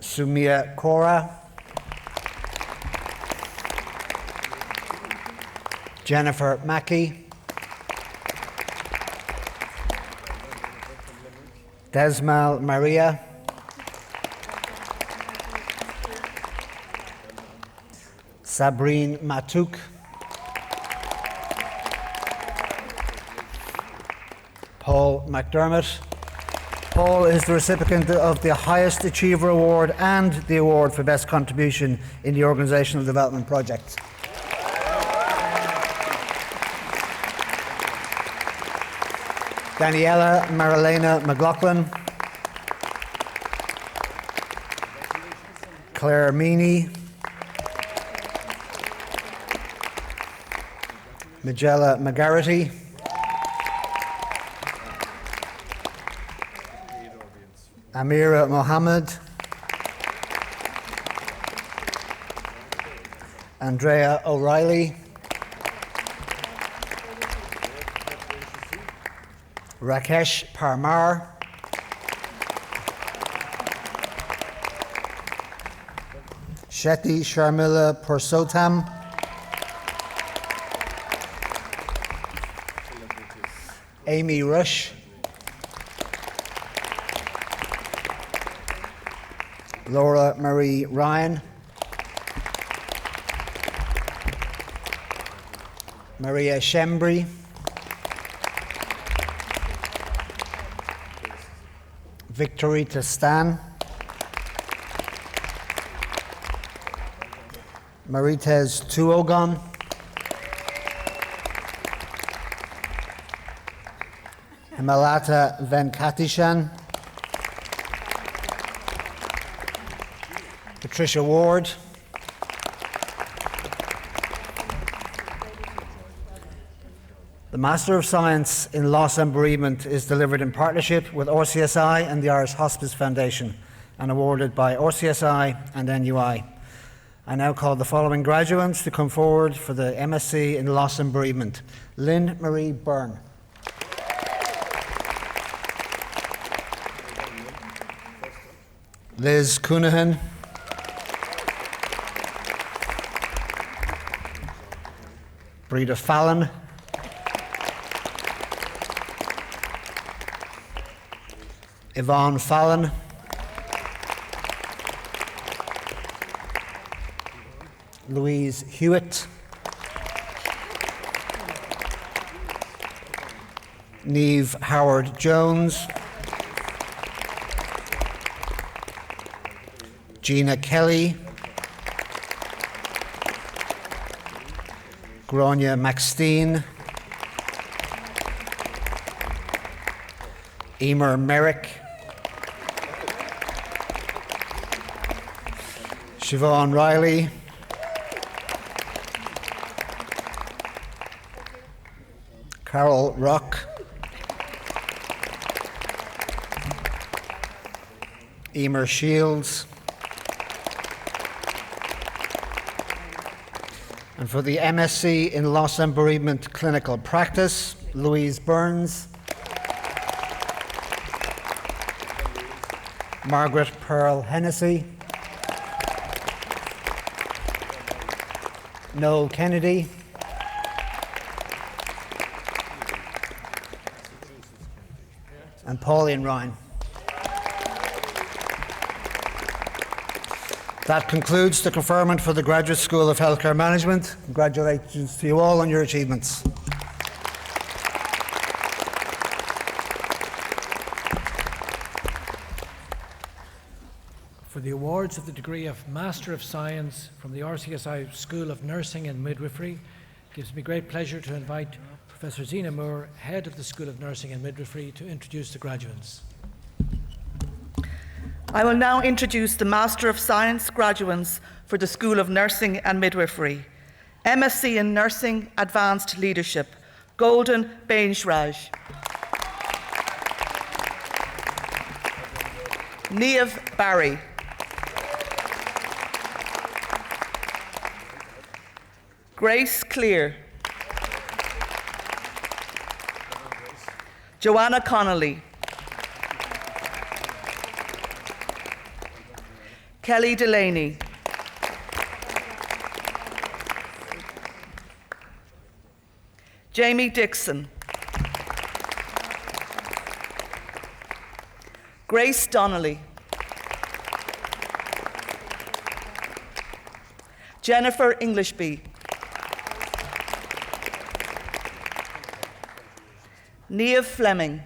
S11: Sumia Kora, Jennifer Mackey, Desmal Maria, Sabrine Matuk, Paul McDermott. Paul is the recipient of the Highest Achiever Award and the Award for Best Contribution in the Organisational Development Project. Daniela Marilena McLaughlin, Claire Meany, Magella McGarrity, Amira Mohammed, Andrea O'Reilly, Rakesh Parmar, Shetty Sharmila Pursottam, Amy Rush, Laura Marie Ryan, Maria Shembri, Victorita Stan, Marites Tuogon, Himalata Venkatishan, Patricia Ward, the Master of Science in Loss and Bereavement is delivered in partnership with RCSI and the Irish Hospice Foundation and awarded by RCSI and NUI. I now call the following graduates to come forward for the MSc in Loss and Bereavement. Lynn Marie Byrne. Liz Coonahan. Breda Fallon. Yvonne Fallon. Louise Hewitt. Niamh Howard-Jones. Gina Kelly. Grania McSteen. Emer Merrick. Siobhan Riley. Carol Rock, Emer Shields, and for the MSc in Loss and Bereavement Clinical Practice, Louise Burns, Margaret Pearl Hennessy, Noel Kennedy, and Pauline Ryan. That concludes the conferment for the Graduate School of Healthcare Management. Congratulations to you all on your achievements.
S2: For the awards of the degree of Master of Science from the RCSI School of Nursing and Midwifery, it gives me great pleasure to invite Professor Zina Moore, Head of the School of Nursing and Midwifery, to introduce the graduates.
S12: I will now introduce the Master of Science graduates for the School of Nursing and Midwifery. MSc in Nursing, Advanced Leadership, Golden Bainshiraj. Niamh Barry. Grace Clear. Joanna Connolly. Kelly Delaney. Jamie Dixon. Grace Donnelly. Jennifer Englishby. Niamh Fleming.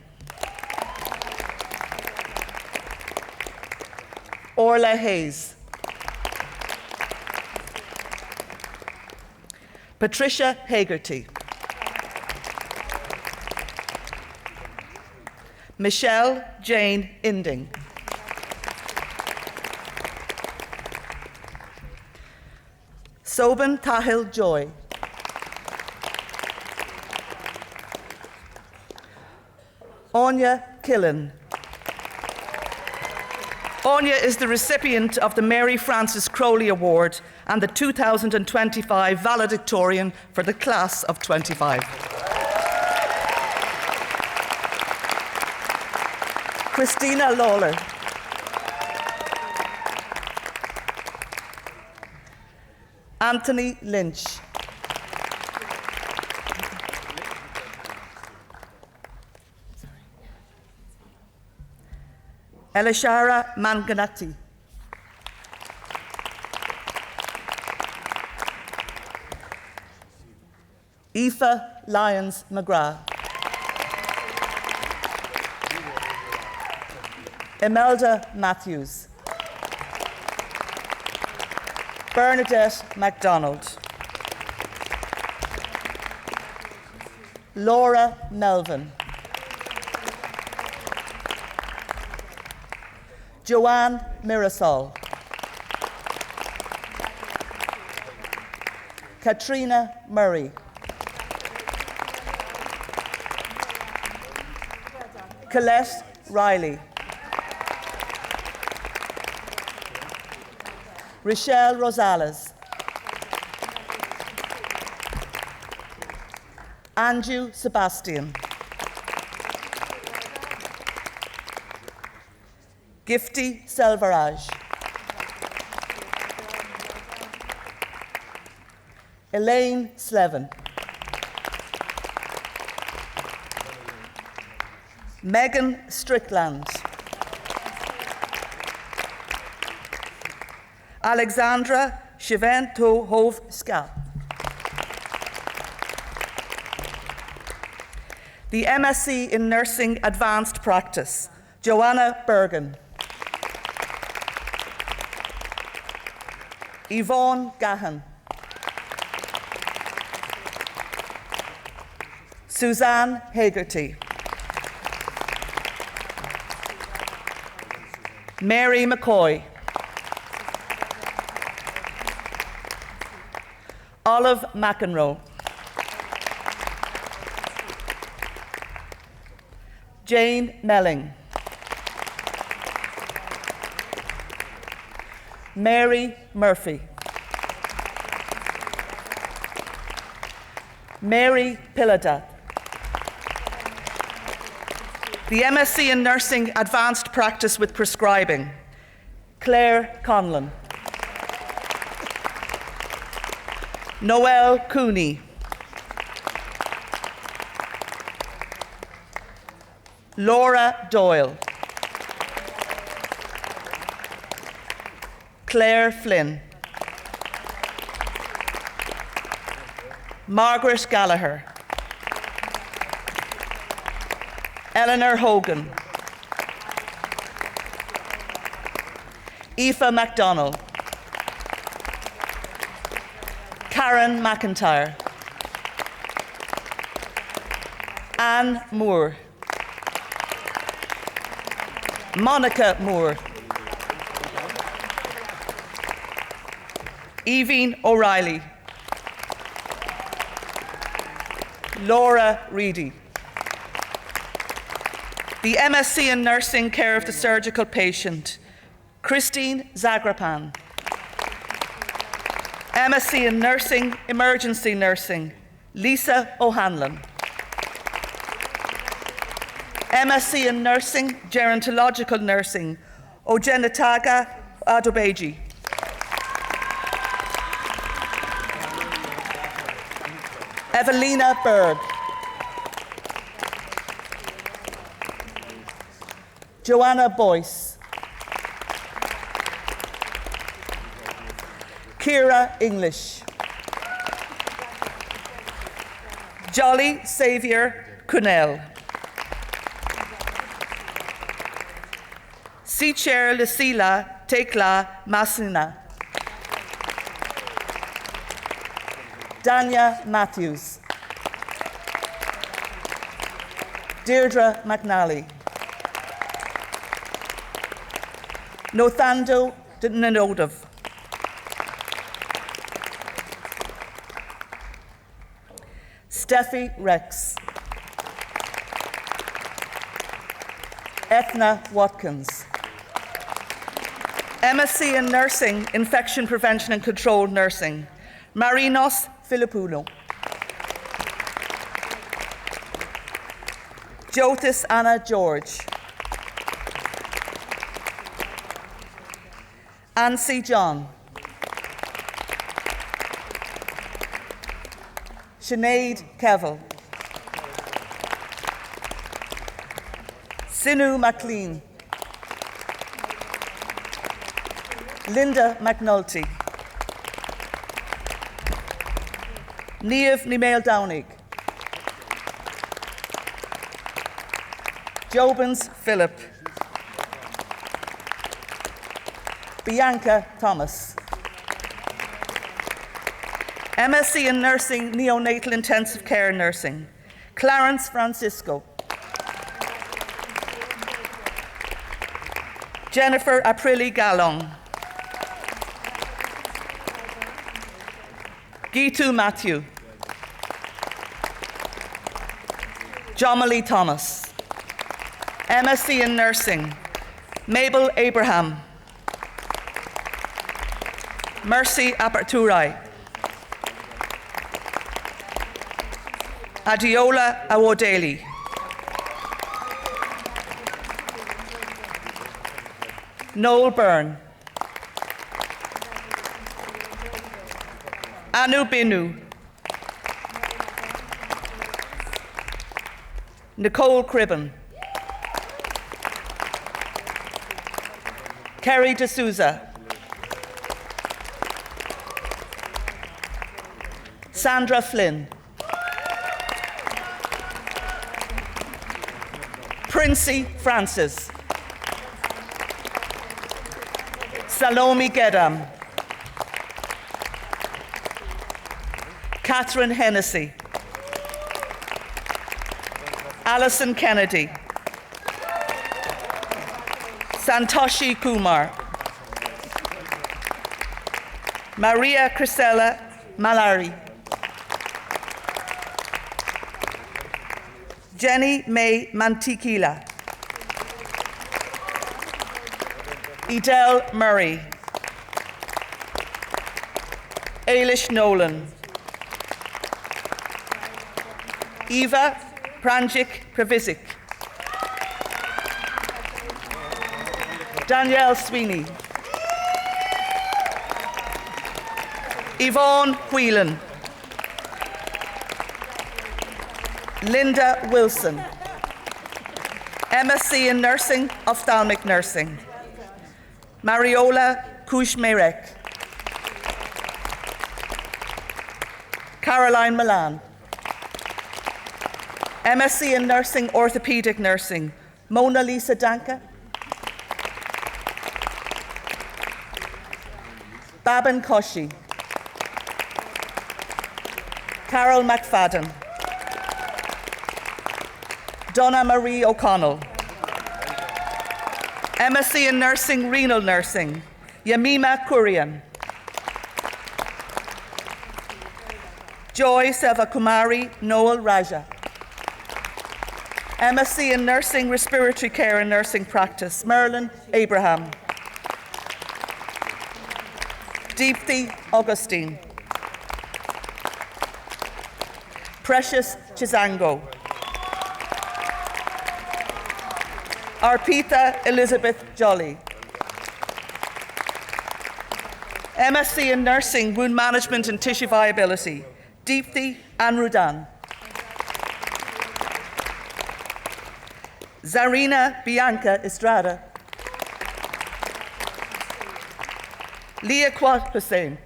S12: Orla Hayes. Patricia Hagerty. Michelle Jane Inding. Sobhan Tahil Joy. Anya Killen. Anya is the recipient of the Mary Frances Crowley Award and the 2025 Valedictorian for the class of 25. Christina Lawler. Anthony Lynch. Elishara Manganati. Aoife Lyons McGrath. Imelda Matthews. Bernadette MacDonald. Laura Melvin. Joanne Mirasol. Katrina Murray. Colette Riley. Rochelle Rosales. Andrew Sebastian. Gifty Selvaraj. Elaine Slevin. Megan Strickland. Alexandra Shivento Hove Ska. The MSc in Nursing Advanced Practice, Joanna Bergen. Yvonne Gahan. Suzanne Hagerty. Mary McCoy. Olive McEnroe. Jane Melling. Mary Murphy. Mary Pilada. The MSc in Nursing Advanced Practice with Prescribing, Claire Conlon. Noelle Cooney. Laura Doyle. Claire Flynn. Margaret Gallagher. Eleanor Hogan. Aoife MacDonald. Karen McIntyre. Anne Moore. Monica Moore. Evie O'Reilly. Laura Reedy. The MSc in Nursing, Care of the Surgical Patient, Christine Zagrapan. MSc in Nursing, Emergency Nursing, Lisa O'Hanlon. MSc in Nursing, Gerontological Nursing, Ojenataga Adobeji. Evelina Berg. Joanna Boyce. Kira English. Jolly Saviour Cunell. Chair Lucila Tekla Masina. Dania Matthews. Deirdre McNally. Nothando Nanodov. Steffi Rex. Ethna Watkins. MSc in Nursing, Infection Prevention and Control Nursing, Marinos Filipoulo. Jyotis Anna George. Ansi John. Sinead Kevill. Sinu McLean. Linda McNulty. Niamh Nimail Downig. Jobins Philip. Bianca Thomas. MSc in Nursing, Neonatal Intensive Care Nursing, Clarence Francisco. Jennifer Aprili Gallon. Gitu Matthew. Jomali Thomas. MSc in Nursing, Mabel Abraham. Mercy Aperturai. Adiola Awodeli. Noel Byrne. Anu Binu. Nicole Cribben. Kerry D'Souza. Sandra Flynn. Princey Francis. Salome Gedam. Catherine Hennessy. Alison Kennedy. Santoshi Kumar. Maria Crisella Malari. Jenny May Mantikila, Edel Murray, Ailish Nolan, Eva Pranjic Pravisic, Danielle Sweeney, Yvonne Whelan, Linda Wilson, MSc in Nursing, Ophthalmic Nursing, Mariola Kushmerek, Caroline Milan, MSc in Nursing, Orthopaedic Nursing, Mona Lisa Danka, Babin Koshi, Carol McFadden, Donna Marie O'Connell, MSc in Nursing, Renal Nursing, Yamima Kurian, Joy Selvakumari Noel Raja, MSc in Nursing, Respiratory Care and Nursing Practice, Merlin Abraham, Deepthi Augustine, Precious Chizango, Arpita Elizabeth Jolly, MSc in Nursing, Wound Management and Tissue Viability, Deepthi Anrudan, Zarina Bianca Estrada, Liaquat Hussain,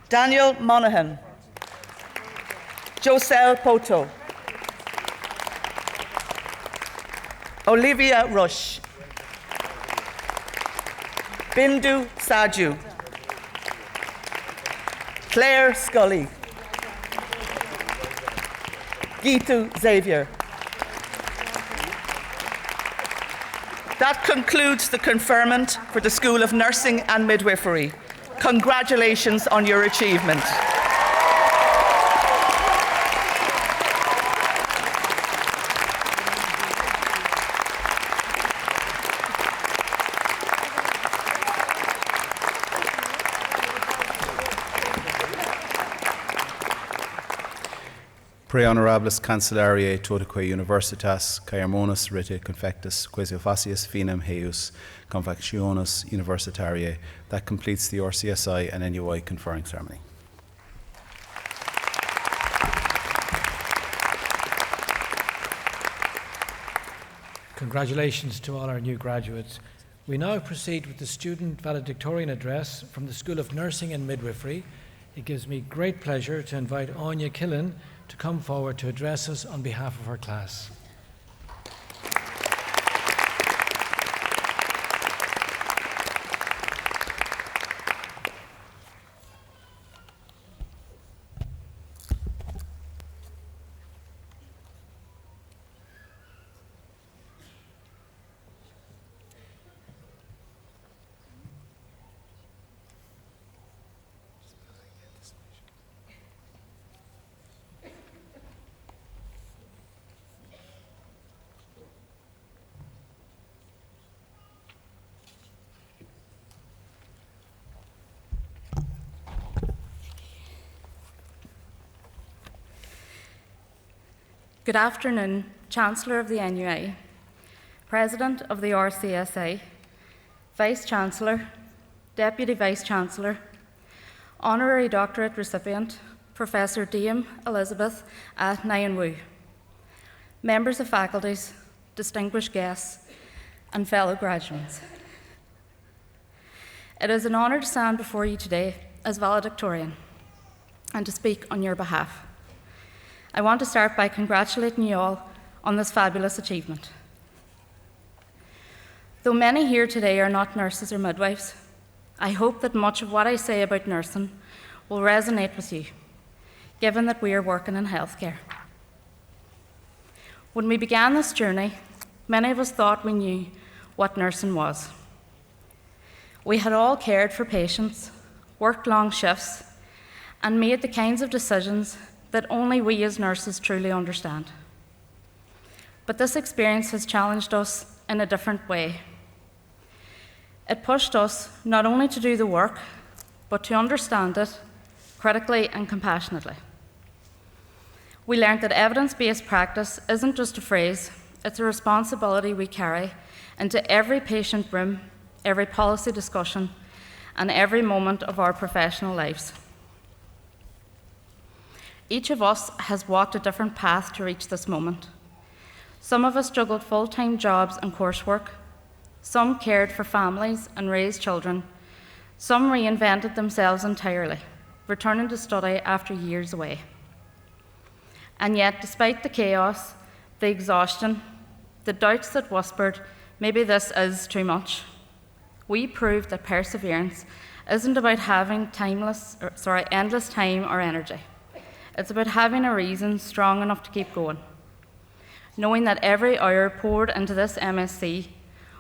S12: Daniel Monaghan, Joselle Poto, Olivia Rush, Bindu Saju, Claire Scully, Gitu Xavier. That concludes the conferment for the School of Nursing and Midwifery. Congratulations on your achievement.
S6: Pre honorables Cancellariae totaque Universitas Caermonus rite confectus quasi-offacius finem heus confectionis universitariae. That completes the RCSI and NUI conferring ceremony.
S2: Congratulations to all our new graduates. We now proceed with the student valedictorian address from the School of Nursing and Midwifery. It gives me great pleasure to invite Anya Killen to come forward to address us on behalf of her class.
S13: Good afternoon, Chancellor of the NUI, President of the RCSI, Vice-Chancellor, Deputy Vice-Chancellor, Honorary Doctorate recipient, Professor Dame Elizabeth Anionwu, members of faculties, distinguished guests, and fellow graduates. It is an honour to stand before you today as valedictorian and to speak on your behalf. I want to start by congratulating you all on this fabulous achievement. Though many here today are not nurses or midwives, I hope that much of what I say about nursing will resonate with you, given that we are working in healthcare. When we began this journey, many of us thought we knew what nursing was. We had all cared for patients, worked long shifts, and made the kinds of decisions that only we as nurses truly understand. But this experience has challenged us in a different way. It pushed us not only to do the work, but to understand it critically and compassionately. We learned that evidence-based practice isn't just a phrase, it's a responsibility we carry into every patient room, every policy discussion, and every moment of our professional lives. Each of us has walked a different path to reach this moment. Some of us juggled full-time jobs and coursework. Some cared for families and raised children. Some reinvented themselves entirely, returning to study after years away. And yet, despite the chaos, the exhaustion, the doubts that whispered, maybe this is too much, we proved that perseverance isn't about having endless time or energy. It's about having a reason strong enough to keep going, knowing that every hour poured into this MSc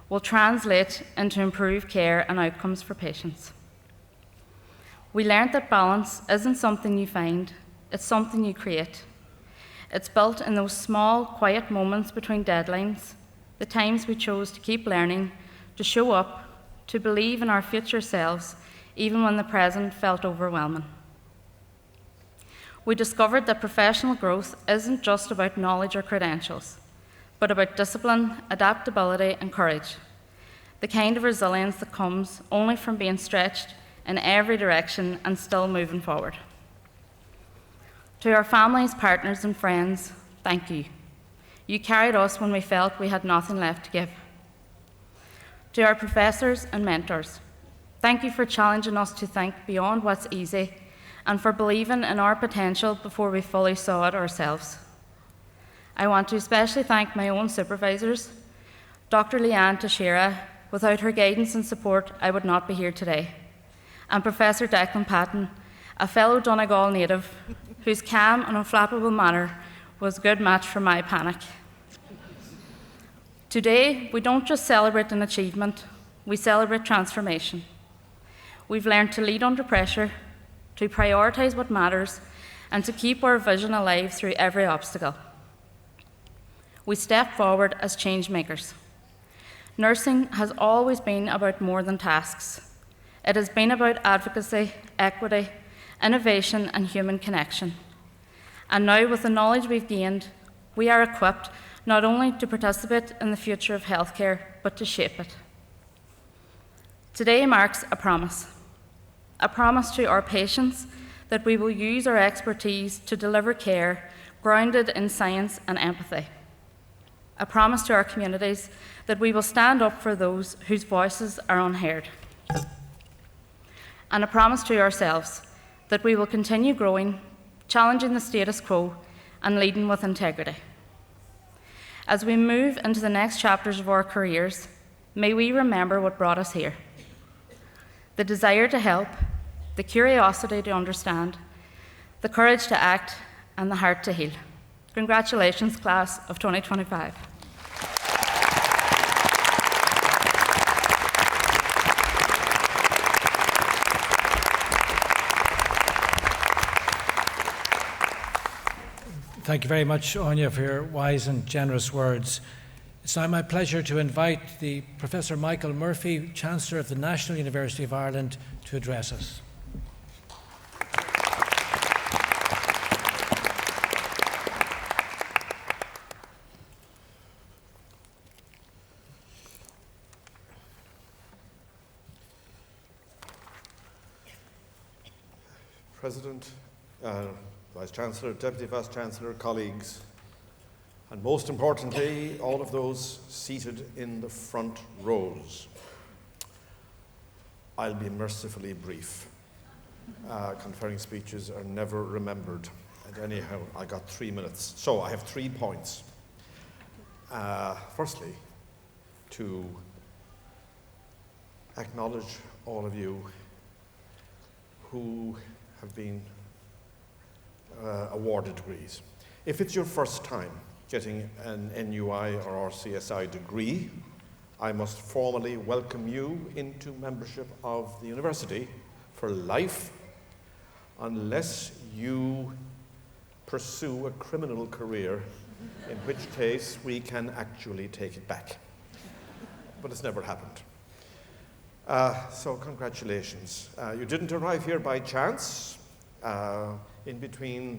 S13: will translate into improved care and outcomes for patients. We learned that balance isn't something you find, it's something you create. It's built in those small, quiet moments between deadlines, the times we chose to keep learning, to show up, to believe in our future selves, even when the present felt overwhelming. We discovered that professional growth isn't just about knowledge or credentials, but about discipline, adaptability, and courage, the kind of resilience that comes only from being stretched in every direction and still moving forward. To our families, partners, and friends, thank you. You carried us when we felt we had nothing left to give. To our professors and mentors, thank you for challenging us to think beyond what's easy and for believing in our potential before we fully saw it ourselves. I want to especially thank my own supervisors, Dr. Leanne Teixeira. Without her guidance and support, I would not be here today, and Professor Declan Patton, a fellow Donegal native, whose calm and unflappable manner was a good match for my panic. Today, we don't just celebrate an achievement, we celebrate transformation. We've learned to lead under pressure, to prioritise what matters, and to keep our vision alive through every obstacle. We step forward as change makers. Nursing has always been about more than tasks. It has been about advocacy, equity, innovation, and human connection. And now, with the knowledge we've gained, we are equipped not only to participate in the future of healthcare, but to shape it. Today marks a promise to our patients that we will use our expertise to deliver care grounded in science and empathy. A promise to our communities that we will stand up for those whose voices are unheard. And a promise to ourselves that we will continue growing, challenging the status quo, and leading with integrity. As we move into the next chapters of our careers, may we remember what brought us here: the desire to help, the curiosity to understand, the courage to act, and the heart to heal. Congratulations, class of 2025.
S2: Thank you very much, Anya, for your wise and generous words. It's now my pleasure to invite the Professor Michael Murphy, Chancellor of the National University of Ireland, to address us.
S7: President, Vice-Chancellor, Deputy Vice-Chancellor, colleagues, and most importantly, all of those seated in the front rows. I'll be mercifully brief. Conferring speeches are never remembered. And anyhow, I got 3 minutes. So I have 3 points. Firstly, to acknowledge all of you who have been awarded degrees. If it's your first time getting an NUI or RCSI degree, I must formally welcome you into membership of the university for life, unless you pursue a criminal career, in which case we can actually take it back. But it's never happened. So congratulations. You didn't arrive here by chance. In between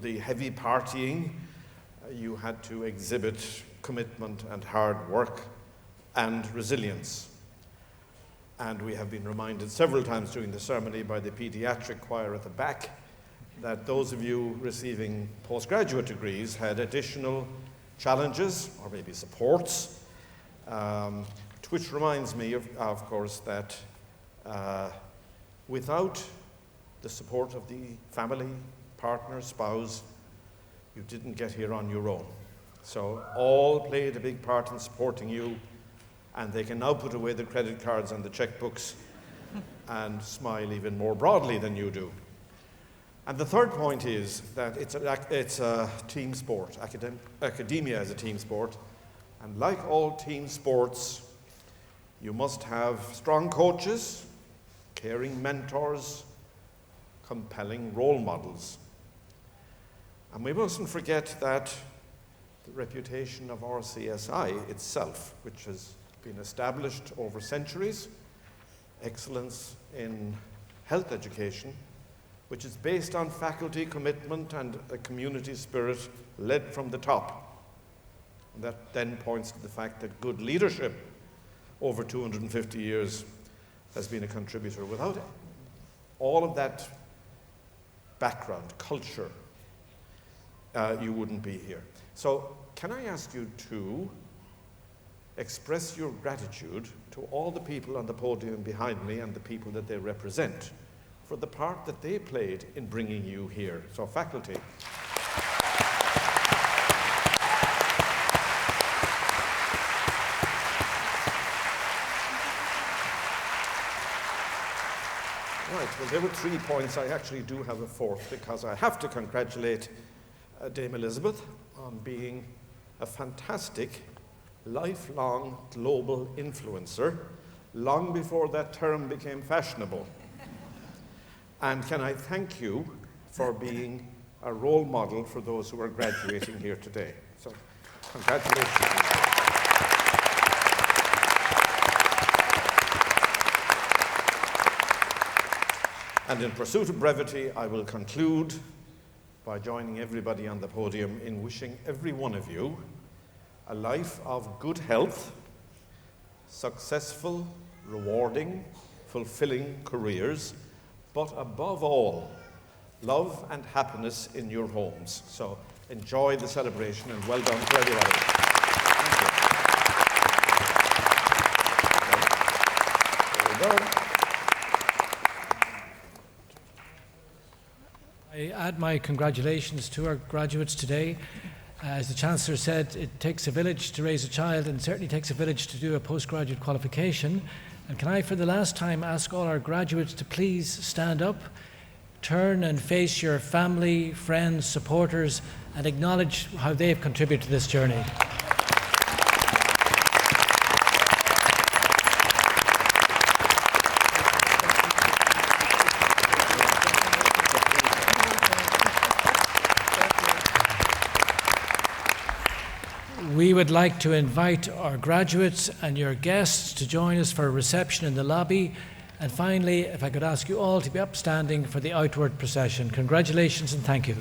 S7: the heavy partying, you had to exhibit commitment and hard work and resilience. And we have been reminded several times during the ceremony by the pediatric choir at the back that those of you receiving postgraduate degrees had additional challenges or maybe supports, which reminds me, of course, that without the support of the family, partner, spouse, you didn't get here on your own. So all played a big part in supporting you, and they can now put away the credit cards and the checkbooks and smile even more broadly than you do. And the third point is that it's a team sport. Academia is a team sport, and like all team sports, you must have strong coaches, caring mentors, compelling role models. And we mustn't forget that the reputation of RCSI itself, which has been established over centuries, excellence in health education, which is based on faculty commitment and a community spirit led from the top. And that then points to the fact that good leadership over 250 years has been a contributor. Without all of that background, culture, you wouldn't be here. So can I ask you to express your gratitude to all the people on the podium behind me and the people that they represent for the part that they played in bringing you here. So faculty. Right, well, there were 3 points. I actually do have a fourth, because I have to congratulate Dame Elizabeth on being a fantastic, lifelong global influencer, long before that term became fashionable. And can I thank you for being a role model for those who are graduating here today. So, congratulations. And in pursuit of brevity, I will conclude by joining everybody on the podium in wishing every one of you a life of good health, successful, rewarding, fulfilling careers, but above all, love and happiness in your homes. So enjoy the celebration, and well done to everybody. Thank you. There we go.
S2: I add my congratulations to our graduates today. As the Chancellor said, it takes a village to raise a child, and certainly takes a village to do a postgraduate qualification. And can I, for the last time, ask all our graduates to please stand up, turn and face your family, friends, supporters, and acknowledge how they've contributed to this journey. We would like to invite our graduates and your guests to join us for a reception in the lobby. And finally, if I could ask you all to be upstanding for the outward procession. Congratulations and thank you.